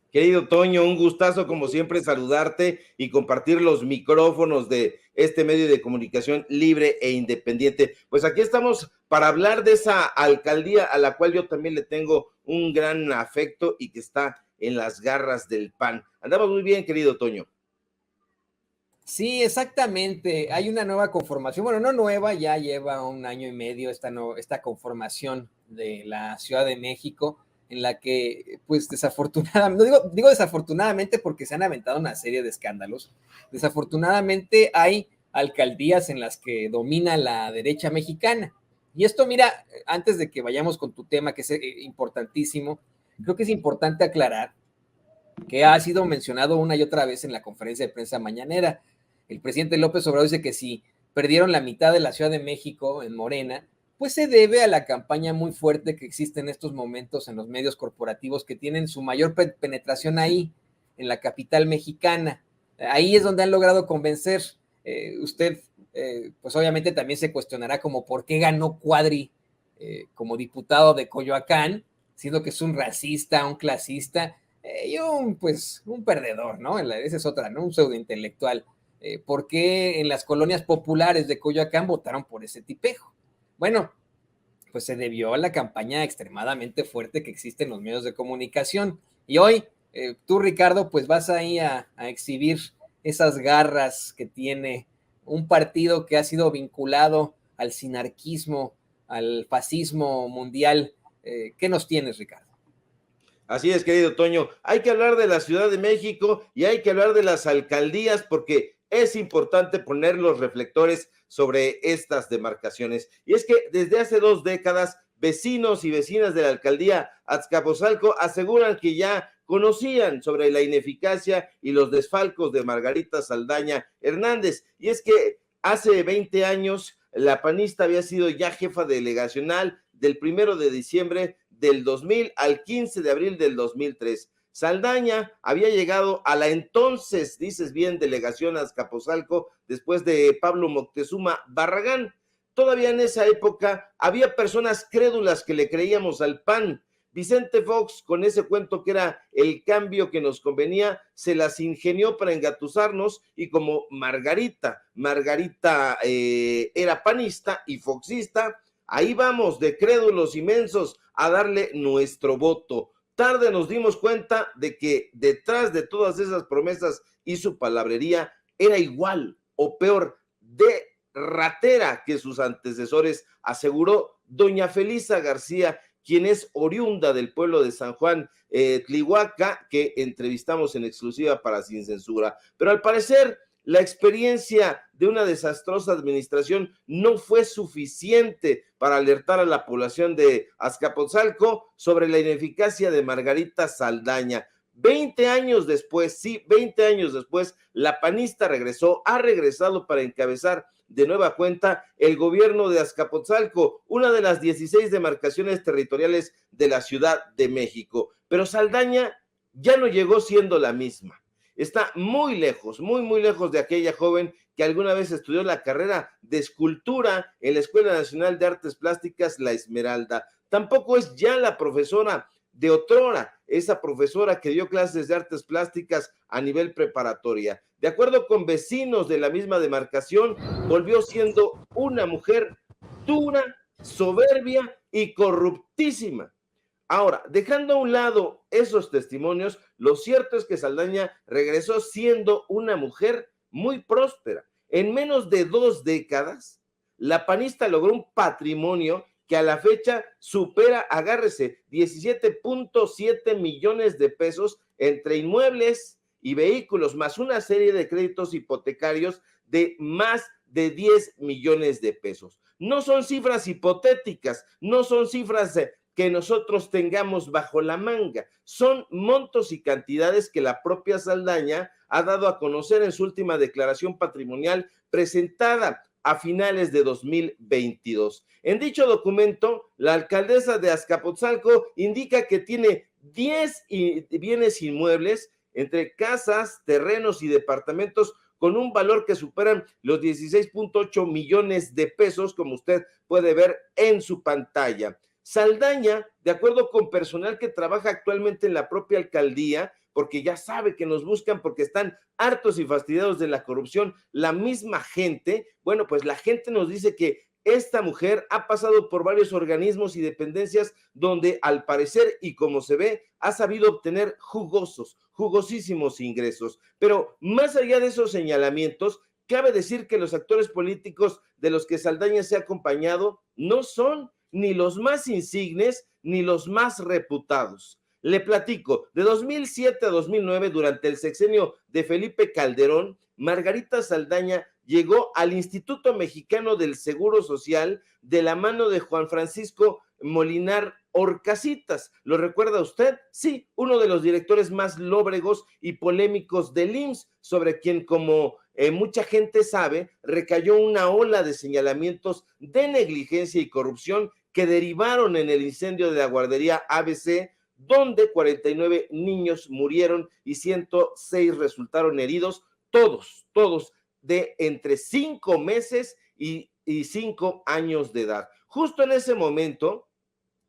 Querido Toño, un gustazo como siempre saludarte y compartir los micrófonos de este medio de comunicación libre e independiente. Pues aquí estamos para hablar de esa alcaldía a la cual yo también le tengo un gran afecto y que está en las garras del PAN. Andamos muy bien, querido Toño. Sí, exactamente. Hay una nueva conformación, bueno, no nueva, ya lleva 1 año y medio esta conformación de la Ciudad de México, en la que, pues desafortunadamente, digo desafortunadamente porque se han aventado una serie de escándalos. Desafortunadamente hay alcaldías en las que domina la derecha mexicana. Y esto, mira, antes de que vayamos con tu tema, que es importantísimo, creo que es importante aclarar que ha sido mencionado una y otra vez en la conferencia de prensa mañanera. El presidente López Obrador dice que si perdieron la mitad de la Ciudad de México en Morena, pues se debe a la campaña muy fuerte que existe en estos momentos en los medios corporativos que tienen su mayor penetración ahí. en la capital mexicana. Ahí es donde han logrado convencer. Usted, pues obviamente también se cuestionará como por qué ganó Cuadri como diputado de Coyoacán, siendo que es un racista, un clasista y un perdedor, ¿no? Esa es otra, ¿no? Un pseudointelectual. ¿Por qué en las colonias populares de Coyoacán votaron por ese tipejo? Bueno, pues se debió a la campaña extremadamente fuerte que existe en los medios de comunicación. Y hoy, tú, Ricardo, pues vas ahí a exhibir esas garras que tiene un partido que ha sido vinculado al sinarquismo, al fascismo mundial. ¿Qué nos tienes, Ricardo? Así es, querido Toño. Hay que hablar de la Ciudad de México y hay que hablar de las alcaldías porque es importante poner los reflectores sobre estas demarcaciones. Y es que desde hace 2 décadas, vecinos y vecinas de la alcaldía Azcapotzalco aseguran que ya conocían sobre la ineficacia y los desfalcos de Margarita Saldaña Hernández. Y es que hace 20 años la panista había sido ya jefa delegacional del 1 de diciembre del 2000 al 15 de abril del 2003. Saldaña había llegado a la entonces, dices bien, delegación Azcapotzalco después de Pablo Moctezuma Barragán. Todavía en esa época había personas crédulas que le creíamos al PAN. Vicente Fox, con ese cuento que era el cambio que nos convenía, se las ingenió para engatusarnos y como Margarita era panista y foxista, ahí vamos de crédulos inmensos a darle nuestro voto. Tarde nos dimos cuenta de que detrás de todas esas promesas y su palabrería era igual o peor de ratera que sus antecesores, aseguró doña Felisa García, quien es oriunda del pueblo de San Juan Tlihuaca, que entrevistamos en exclusiva para Sin Censura. Pero al parecer la experiencia de una desastrosa administración no fue suficiente para alertar a la población de Azcapotzalco sobre la ineficacia de Margarita Saldaña. 20 años después, la panista ha regresado para encabezar de nueva cuenta el gobierno de Azcapotzalco, una de las 16 demarcaciones territoriales de la Ciudad de México. Pero Saldaña ya no llegó siendo la misma. Está muy lejos, muy lejos de aquella joven que alguna vez estudió la carrera de escultura en la Escuela Nacional de Artes Plásticas La Esmeralda. Tampoco es ya la profesora de otrora, esa profesora que dio clases de artes plásticas a nivel preparatoria. De acuerdo con vecinos de la misma demarcación, volvió siendo una mujer dura, soberbia y corruptísima. Ahora, dejando a un lado esos testimonios, lo cierto es que Saldaña regresó siendo una mujer muy próspera. En menos de 2 décadas, la panista logró un patrimonio que a la fecha supera, agárrese, 17.7 millones de pesos entre inmuebles y vehículos, más una serie de créditos hipotecarios de más de 10 millones de pesos. No son cifras hipotéticas, no son cifras que nosotros tengamos bajo la manga. Son montos y cantidades que la propia Saldaña ha dado a conocer en su última declaración patrimonial presentada a finales de 2022. En dicho documento, la alcaldesa de Azcapotzalco indica que tiene 10 bienes inmuebles entre casas, terrenos y departamentos con un valor que superan los 16.8 millones de pesos, como usted puede ver en su pantalla. Saldaña, de acuerdo con personal que trabaja actualmente en la propia alcaldía, porque ya sabe que nos buscan porque están hartos y fastidiados de la corrupción, la misma gente, bueno, pues la gente nos dice que esta mujer ha pasado por varios organismos y dependencias donde al parecer y como se ve, ha sabido obtener jugosísimos ingresos. Pero más allá de esos señalamientos, cabe decir que los actores políticos de los que Saldaña se ha acompañado no son ni los más insignes ni los más reputados. Le platico, de 2007 a 2009, durante el sexenio de Felipe Calderón, Margarita Saldaña llegó al Instituto Mexicano del Seguro Social de la mano de Juan Francisco Molinar Horcasitas. ¿Lo recuerda usted? Sí, uno de los directores más lóbregos y polémicos del IMSS, sobre quien, como mucha gente sabe, recayó una ola de señalamientos de negligencia y corrupción que derivaron en el incendio de la guardería ABC, donde 49 niños murieron y 106 resultaron heridos, todos de entre 5 meses y 5 años de edad. Justo en ese momento,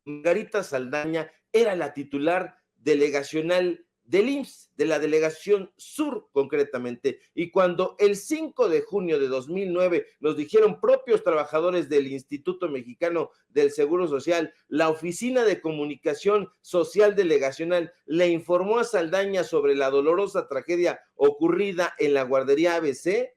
Margarita Saldaña era la titular delegacional del IMSS, de la Delegación Sur concretamente, y cuando el 5 de junio de 2009 nos dijeron propios trabajadores del Instituto Mexicano del Seguro Social, la Oficina de Comunicación Social Delegacional le informó a Saldaña sobre la dolorosa tragedia ocurrida en la guardería ABC,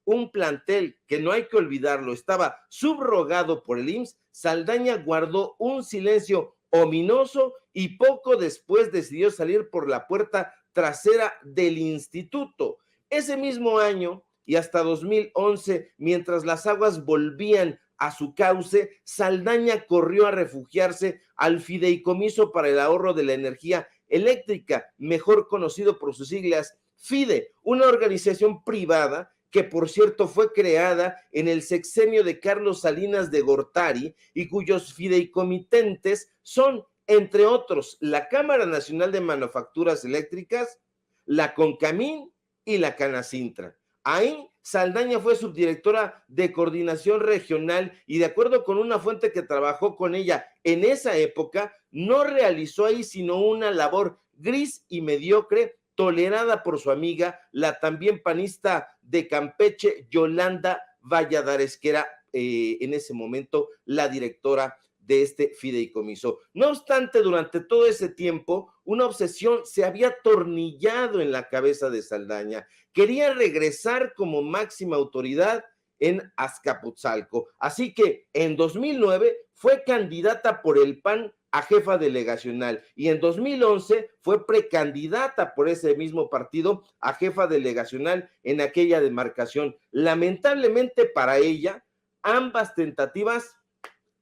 un plantel que no hay que olvidarlo, estaba subrogado por el IMSS, Saldaña guardó un silencio ominoso y poco después decidió salir por la puerta trasera del instituto. Ese mismo año y hasta 2011, mientras las aguas volvían a su cauce, Saldaña corrió a refugiarse al Fideicomiso para el Ahorro de la Energía Eléctrica, mejor conocido por sus siglas FIDE, una organización privada que por cierto fue creada en el sexenio de Carlos Salinas de Gortari y cuyos fideicomitentes son, entre otros, la Cámara Nacional de Manufacturas Eléctricas, la CONCAMIN y la Canacintra. Ahí Saldaña fue subdirectora de coordinación regional y de acuerdo con una fuente que trabajó con ella en esa época, no realizó ahí sino una labor gris y mediocre tolerada por su amiga, la también panista de Campeche, Yolanda Valladares, que era en ese momento la directora de este fideicomiso. No obstante, durante todo ese tiempo, una obsesión se había atornillado en la cabeza de Saldaña. Quería regresar como máxima autoridad en Azcapotzalco. Así que en 2009 fue candidata por el PAN a jefa delegacional y en 2011 fue precandidata por ese mismo partido a jefa delegacional en aquella demarcación. Lamentablemente para ella, ambas tentativas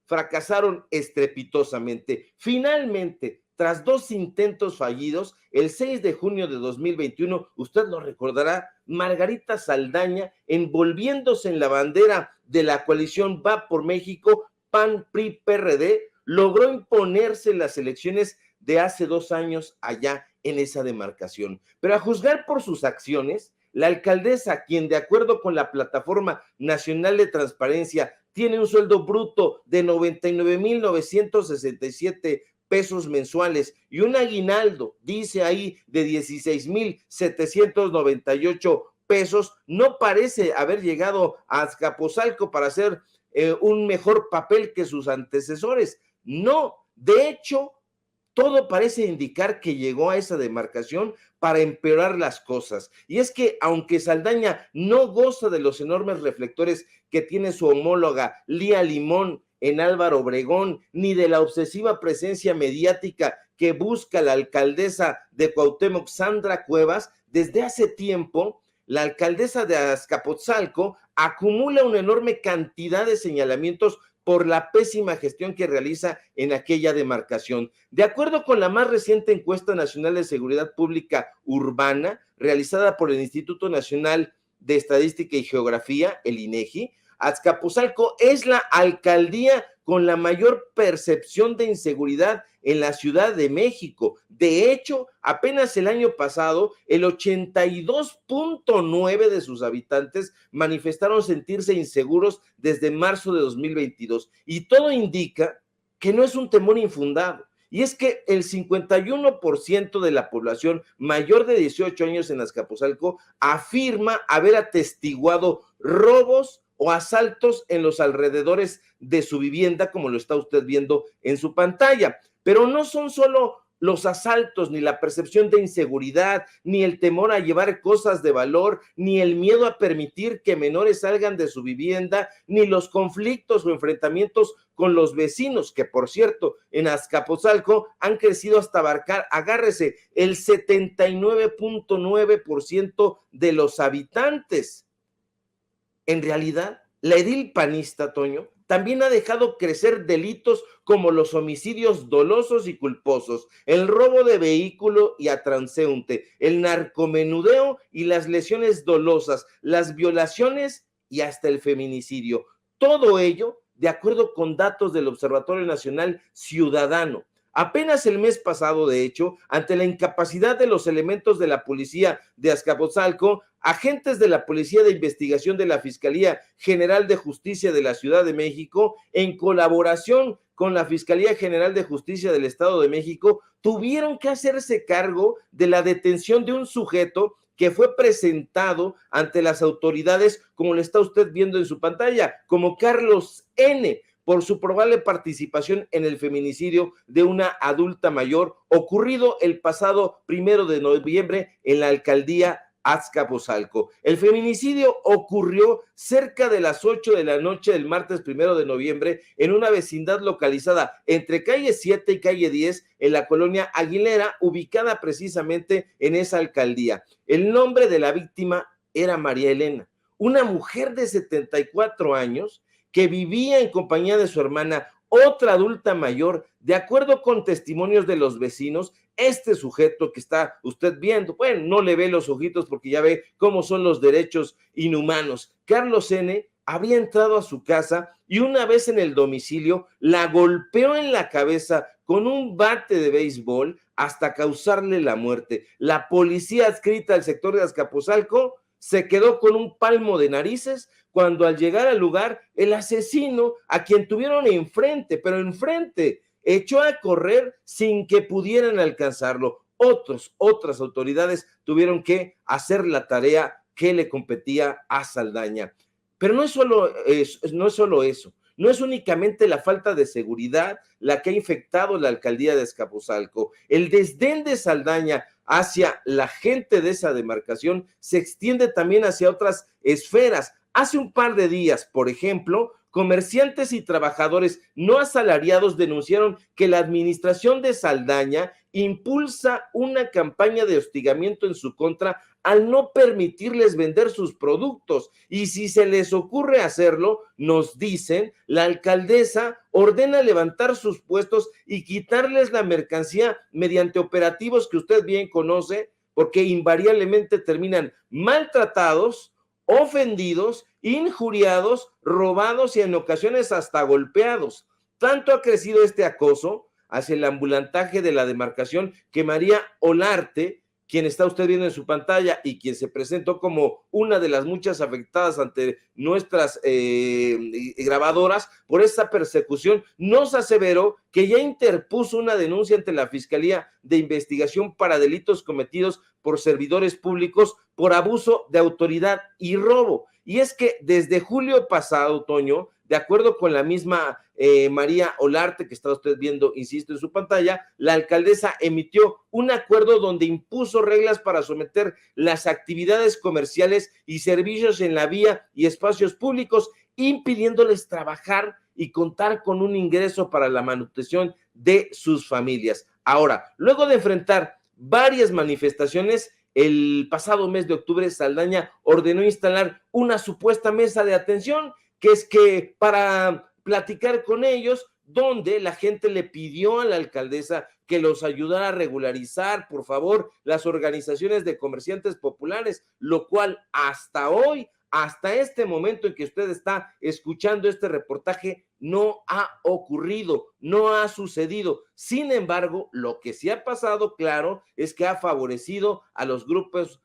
fracasaron estrepitosamente. Finalmente, tras 2 intentos fallidos, el 6 de junio de 2021, usted lo recordará, Margarita Saldaña, envolviéndose en la bandera de la coalición Va por México, PAN, PRI, PRD, logró imponerse en las elecciones de hace 2 años allá en esa demarcación. Pero a juzgar por sus acciones, la alcaldesa, quien de acuerdo con la Plataforma Nacional de Transparencia tiene un sueldo bruto de 99,967 pesos mensuales y un aguinaldo, dice ahí, de 16,798 pesos, no parece haber llegado a Azcapotzalco para hacer un mejor papel que sus antecesores. No, de hecho, todo parece indicar que llegó a esa demarcación para empeorar las cosas. Y es que, aunque Saldaña no goza de los enormes reflectores que tiene su homóloga Lía Limón en Álvaro Obregón, ni de la obsesiva presencia mediática que busca la alcaldesa de Cuauhtémoc, Sandra Cuevas, desde hace tiempo, la alcaldesa de Azcapotzalco acumula una enorme cantidad de señalamientos por la pésima gestión que realiza en aquella demarcación. De acuerdo con la más reciente encuesta nacional de seguridad pública urbana, realizada por el Instituto Nacional de Estadística y Geografía, el INEGI, Azcapotzalco es la alcaldía con la mayor percepción de inseguridad en la Ciudad de México. De hecho, apenas el año pasado, el 82.9% de sus habitantes manifestaron sentirse inseguros desde marzo de 2022. Y todo indica que no es un temor infundado. Y es que el 51% de la población mayor de 18 años en Azcapotzalco afirma haber atestiguado robos o asaltos en los alrededores de su vivienda, como lo está usted viendo en su pantalla. Pero no son solo los asaltos, ni la percepción de inseguridad, ni el temor a llevar cosas de valor, ni el miedo a permitir que menores salgan de su vivienda, ni los conflictos o enfrentamientos con los vecinos, que por cierto, en Azcapotzalco han crecido hasta abarcar, agárrese, el 79.9% de los habitantes. En realidad, la edil panista, Toño, también ha dejado crecer delitos como los homicidios dolosos y culposos, el robo de vehículo y a transeúnte, el narcomenudeo y las lesiones dolosas, las violaciones y hasta el feminicidio. Todo ello de acuerdo con datos del Observatorio Nacional Ciudadano. Apenas el mes pasado, de hecho, ante la incapacidad de los elementos de la policía de Azcapotzalco, agentes de la Policía de Investigación de la Fiscalía General de Justicia de la Ciudad de México, en colaboración con la Fiscalía General de Justicia del Estado de México, tuvieron que hacerse cargo de la detención de un sujeto que fue presentado ante las autoridades, como lo está usted viendo en su pantalla, como Carlos N., por su probable participación en el feminicidio de una adulta mayor ocurrido el pasado 1 de noviembre en la alcaldía Azcapotzalco. El feminicidio ocurrió cerca de las 8 de la noche del martes 1 de noviembre en una vecindad localizada entre calle 7 y calle 10 en la colonia Aguilera, ubicada precisamente en esa alcaldía. El nombre de la víctima era María Elena, una mujer de 74 años que vivía en compañía de su hermana, otra adulta mayor. De acuerdo con testimonios de los vecinos, este sujeto que está usted viendo, bueno, no le ve los ojitos porque ya ve cómo son los derechos inhumanos. Carlos N. había entrado a su casa y una vez en el domicilio la golpeó en la cabeza con un bate de béisbol hasta causarle la muerte. La policía adscrita al sector de Azcapotzalco se quedó con un palmo de narices cuando al llegar al lugar, el asesino, a quien tuvieron enfrente, echó a correr sin que pudieran alcanzarlo. Otras autoridades tuvieron que hacer la tarea que le competía a Saldaña. Pero no es solo eso, no es únicamente la falta de seguridad la que ha infectado la alcaldía de Azcapotzalco. El desdén de Saldaña hacia la gente de esa demarcación se extiende también hacia otras esferas. Hace un par de días, por ejemplo, comerciantes y trabajadores no asalariados denunciaron que la administración de Saldaña impulsa una campaña de hostigamiento en su contra al no permitirles vender sus productos. Y si se les ocurre hacerlo, nos dicen, la alcaldesa ordena levantar sus puestos y quitarles la mercancía mediante operativos que usted bien conoce, porque invariablemente terminan maltratados, ofendidos, injuriados, robados y en ocasiones hasta golpeados. Tanto ha crecido este acoso hacia el ambulantaje de la demarcación que María Olarte, quien está usted viendo en su pantalla y quien se presentó como una de las muchas afectadas ante nuestras grabadoras por esta persecución, nos aseveró que ya interpuso una denuncia ante la Fiscalía de Investigación para delitos cometidos por servidores públicos por abuso de autoridad y robo. Y es que desde julio pasado, Toño, de acuerdo con la misma María Olarte, que está usted viendo, insisto, en su pantalla, la alcaldesa emitió un acuerdo donde impuso reglas para someter las actividades comerciales y servicios en la vía y espacios públicos, impidiéndoles trabajar y contar con un ingreso para la manutención de sus familias. Ahora, luego de enfrentar varias manifestaciones, el pasado mes de octubre, Saldaña ordenó instalar una supuesta mesa de atención, que es que para platicar con ellos, donde la gente le pidió a la alcaldesa que los ayudara a regularizar, por favor, las organizaciones de comerciantes populares, lo cual hasta hoy, hasta este momento en que usted está escuchando este reportaje, no ha ocurrido, no ha sucedido. Sin embargo, lo que sí ha pasado, claro, es que ha favorecido a los grupos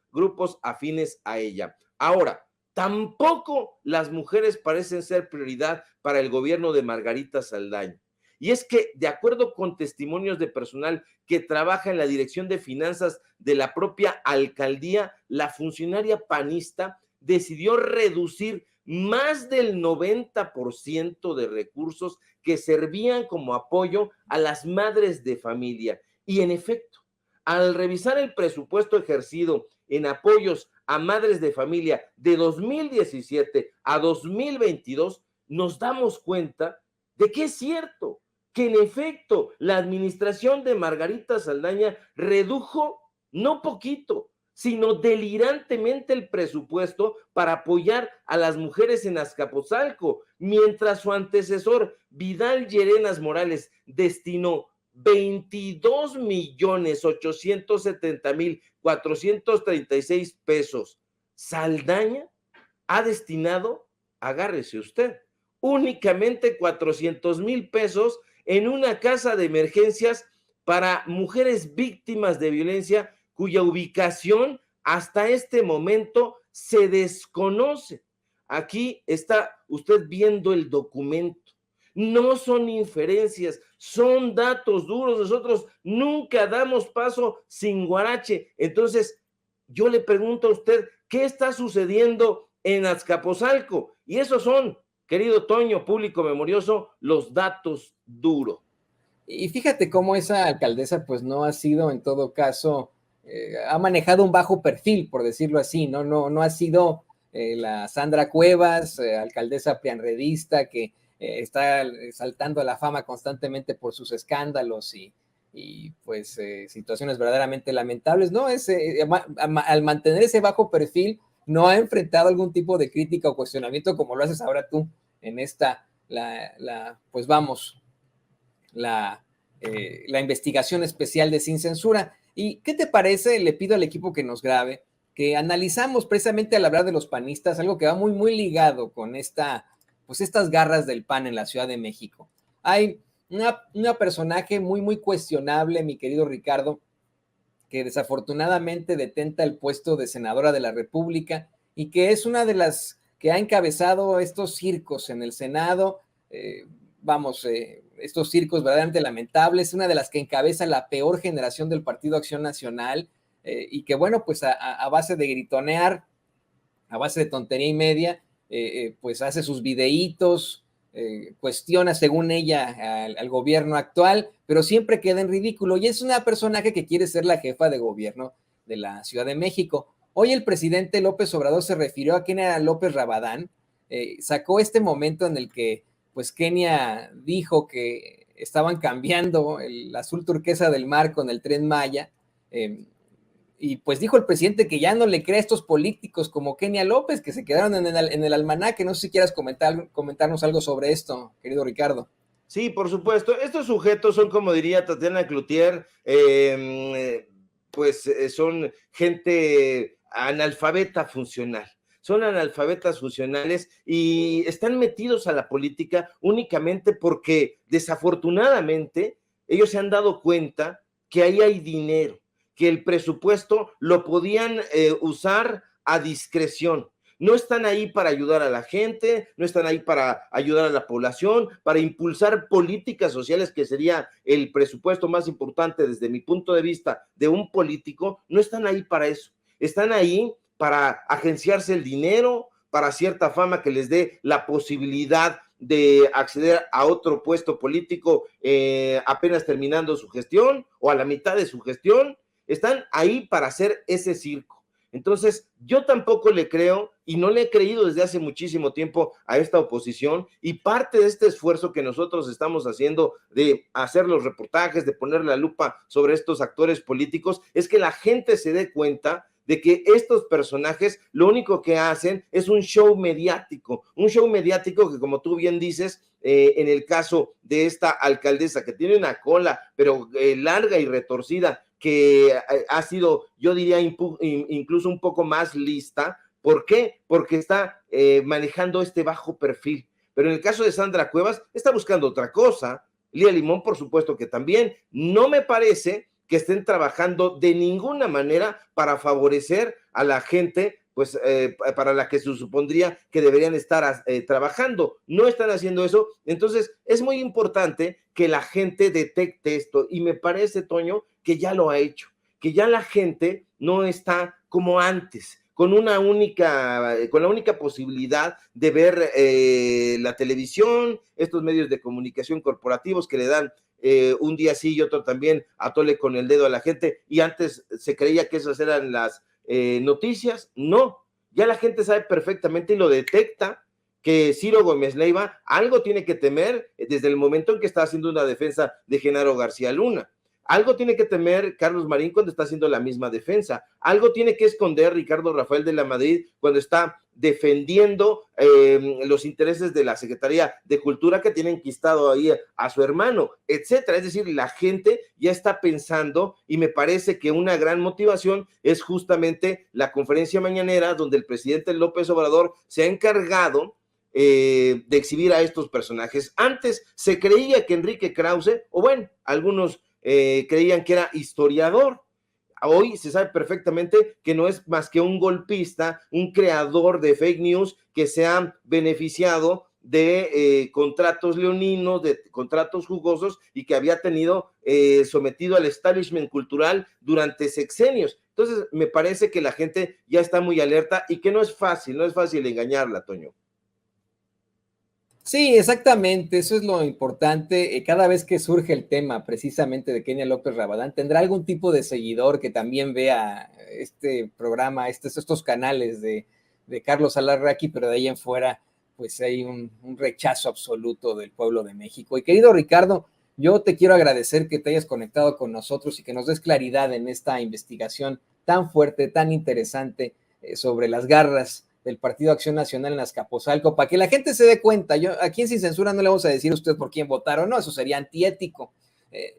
afines a ella. Ahora, tampoco las mujeres parecen ser prioridad para el gobierno de Margarita Saldaña. Y es que, de acuerdo con testimonios de personal que trabaja en la Dirección de Finanzas de la propia alcaldía, la funcionaria panista decidió reducir más del 90% de recursos que servían como apoyo a las madres de familia. Y en efecto, al revisar el presupuesto ejercido en apoyos a madres de familia de 2017 a 2022, nos damos cuenta de que es cierto, que en efecto la administración de Margarita Saldaña redujo no poquito, sino delirantemente el presupuesto para apoyar a las mujeres en Azcapotzalco, mientras su antecesor Vidal Llerenas Morales destinó 22,870,436 pesos. Saldaña ha destinado, agárrese usted, únicamente 400,000 pesos en una casa de emergencias para mujeres víctimas de violencia cuya ubicación hasta este momento se desconoce. Aquí está usted viendo el documento. No son inferencias, son datos duros. Nosotros nunca damos paso sin guarache. Entonces, yo le pregunto a usted, ¿qué está sucediendo en Azcapotzalco? Y esos son, querido Toño, público memorioso, los datos duros. Y fíjate cómo esa alcaldesa pues no ha sido en todo caso, ha manejado un bajo perfil, por decirlo así, no ha sido la Sandra Cuevas, alcaldesa prianredista que está saltando a la fama constantemente por sus escándalos y pues situaciones verdaderamente lamentables, ¿no? Al mantener ese bajo perfil no ha enfrentado algún tipo de crítica o cuestionamiento como lo haces ahora tú en esta, pues vamos, la investigación especial de Sin Censura. ¿Y qué te parece? Le pido al equipo que nos grabe, que analizamos precisamente al hablar de los panistas, algo que va muy, muy ligado con estas garras del PAN en la Ciudad de México. Hay una personaje muy, muy cuestionable, mi querido Ricardo, que desafortunadamente detenta el puesto de senadora de la República y que es una de las que ha encabezado estos circos en el Senado, estos circos verdaderamente lamentables, una de las que encabeza la peor generación del Partido Acción Nacional, y que bueno, pues a base de gritonear, a base de tontería y media, pues hace sus videitos, cuestiona según ella al gobierno actual, pero siempre queda en ridículo, y es una personaje que quiere ser la jefa de gobierno de la Ciudad de México. Hoy el presidente López Obrador se refirió a Kenia López Rabadán, sacó este momento en el que pues Kenia dijo que estaban cambiando el azul turquesa del mar con el Tren Maya, y pues dijo el presidente que ya no le cree a estos políticos como Kenia López, que se quedaron en el almanaque. No sé si quieras comentarnos algo sobre esto, querido Ricardo. Sí, por supuesto. Estos sujetos son, como diría Tatiana Cloutier, son gente analfabeta funcional. Son analfabetas funcionales y están metidos a la política únicamente porque desafortunadamente ellos se han dado cuenta que ahí hay dinero, que el presupuesto lo podían usar a discreción. No están ahí para ayudar a la gente, no están ahí para ayudar a la población, para impulsar políticas sociales, que sería el presupuesto más importante desde mi punto de vista de un político. No están ahí para eso. Están ahí para agenciarse el dinero, para cierta fama que les dé la posibilidad de acceder a otro puesto político apenas terminando su gestión o a la mitad de su gestión. Están ahí para hacer ese circo. Entonces, yo tampoco le creo y no le he creído desde hace muchísimo tiempo a esta oposición, y parte de este esfuerzo que nosotros estamos haciendo de hacer los reportajes, de poner la lupa sobre estos actores políticos, es que la gente se dé cuenta de que estos personajes lo único que hacen es un show mediático que, como tú bien dices, en el caso de esta alcaldesa que tiene una cola, pero larga y retorcida, que ha sido, yo diría, incluso un poco más lista. ¿Por qué? Porque está manejando este bajo perfil. Pero en el caso de Sandra Cuevas, está buscando otra cosa. Lía Limón, por supuesto que también. No me parece que estén trabajando de ninguna manera para favorecer a la gente, pues para la que se supondría que deberían estar trabajando. No están haciendo eso. Entonces, es muy importante que la gente detecte esto, y me parece, Toño, que ya lo ha hecho, que ya la gente no está como antes, con la única posibilidad de ver la televisión, estos medios de comunicación corporativos que le dan un día sí y otro también atole con el dedo a la gente, y antes se creía que esas eran las noticias. No, ya la gente sabe perfectamente y lo detecta, que Ciro Gómez Leiva algo tiene que temer desde el momento en que está haciendo una defensa de Genaro García Luna. Algo tiene que temer Carlos Marín cuando está haciendo la misma defensa. Algo tiene que esconder Ricardo Rafael de la Madrid cuando está defendiendo los intereses de la Secretaría de Cultura, que tiene enquistado ahí a su hermano, etcétera. Es decir, la gente ya está pensando, y me parece que una gran motivación es justamente la conferencia mañanera donde el presidente López Obrador se ha encargado de exhibir a estos personajes. Antes se creía que Enrique Krause, o bueno, algunos creían que era historiador. Hoy se sabe perfectamente que no es más que un golpista, un creador de fake news que se ha beneficiado de contratos leoninos, de contratos jugosos y que había tenido sometido al establishment cultural durante sexenios. Entonces, me parece que la gente ya está muy alerta y que no es fácil engañarla, Toño. Sí, exactamente, eso es lo importante. Cada vez que surge el tema precisamente de Kenia López Rabadán, tendrá algún tipo de seguidor que también vea este programa, estos canales de Carlos Alarraqui, pero de ahí en fuera, pues hay un rechazo absoluto del pueblo de México. Y querido Ricardo, yo te quiero agradecer que te hayas conectado con nosotros y que nos des claridad en esta investigación tan fuerte, tan interesante sobre las garras del Partido Acción Nacional en Azcapotzalco, para que la gente se dé cuenta. Yo aquí en Sin Censura no le vamos a decir a usted por quién votar o no, eso sería antiético,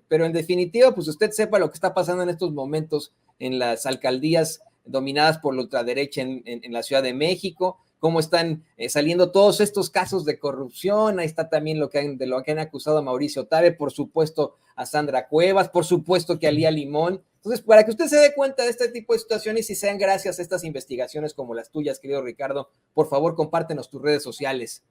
pero en definitiva, pues usted sepa lo que está pasando en estos momentos en las alcaldías dominadas por la ultraderecha en la Ciudad de México, cómo están saliendo todos estos casos de corrupción. Ahí está también de lo que han acusado a Mauricio Tabe, por supuesto a Sandra Cuevas, por supuesto que a Lía Limón. Entonces, para que usted se dé cuenta de este tipo de situaciones y sean gracias a estas investigaciones como las tuyas, querido Ricardo, por favor, compártenos tus redes sociales.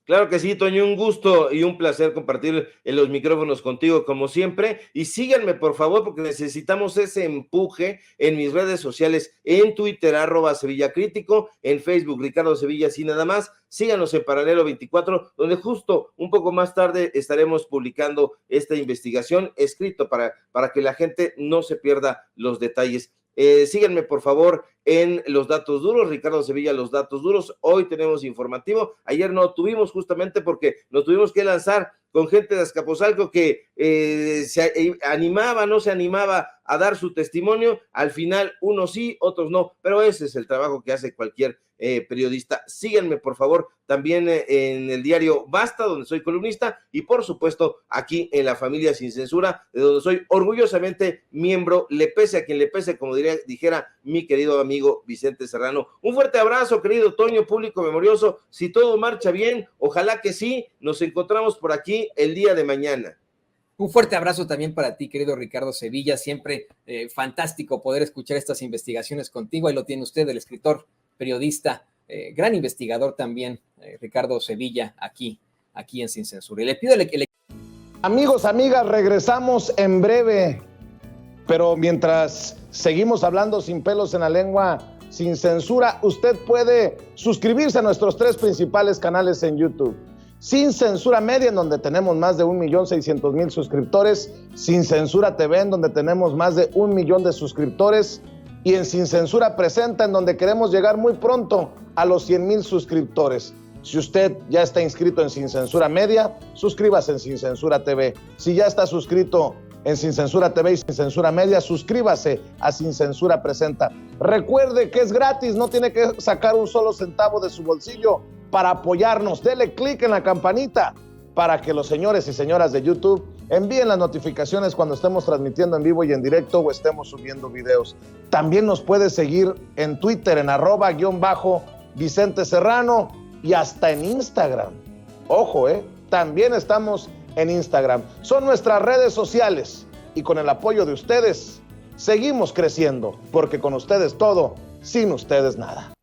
Claro que sí, Toño, un gusto y un placer compartir en los micrófonos contigo como siempre, y síganme por favor porque necesitamos ese empuje en mis redes sociales, en Twitter @SevillaCrítico, en Facebook Ricardo Sevilla así nada más. Síganos en Paralelo 24, donde justo un poco más tarde estaremos publicando esta investigación escrito para que la gente no se pierda los detalles. Síganme por favor en Los Datos Duros, Ricardo Sevilla, Los Datos Duros. Hoy tenemos informativo, ayer no tuvimos justamente porque nos tuvimos que lanzar con gente de Azcapotzalco que no se animaba a dar su testimonio. Al final unos sí, otros no, pero ese es el trabajo que hace cualquier periodista. Síganme por favor también en el diario Basta, donde soy columnista, y por supuesto aquí en La Familia Sin Censura, de donde soy orgullosamente miembro, le pese a quien le pese, como dijera mi querido amigo Vicente Serrano. Un fuerte abrazo, querido Toño, público memorioso. Si todo marcha bien, ojalá que sí, nos encontramos por aquí el día de mañana. Un fuerte abrazo también para ti, querido Ricardo Sevilla. Siempre fantástico poder escuchar estas investigaciones contigo. Ahí lo tiene usted, el escritor, periodista, gran investigador también, Ricardo Sevilla, aquí en Sin Censura. Y le pido que Amigos, amigas, regresamos en breve, pero mientras seguimos hablando sin pelos en la lengua, sin censura, usted puede suscribirse a nuestros 3 principales canales en YouTube. Sin Censura Media, en donde tenemos más de 1,600,000 suscriptores, Sin Censura TV, en donde tenemos más de 1 millón de suscriptores, y en Sin Censura Presenta, en donde queremos llegar muy pronto a los 100,000 suscriptores. Si usted ya está inscrito en Sin Censura Media, suscríbase en Sin Censura TV. Si ya está suscrito en Sin Censura TV y Sin Censura Media, suscríbase a Sin Censura Presenta. Recuerde que es gratis, no tiene que sacar un solo centavo de su bolsillo para apoyarnos. Dele clic en la campanita para que los señores y señoras de YouTube envíen las notificaciones cuando estemos transmitiendo en vivo y en directo o estemos subiendo videos. También nos puede seguir en Twitter en @Vicente Serrano y hasta en Instagram. Ojo, también estamos en Instagram. Son nuestras redes sociales y con el apoyo de ustedes seguimos creciendo, porque con ustedes todo, sin ustedes nada.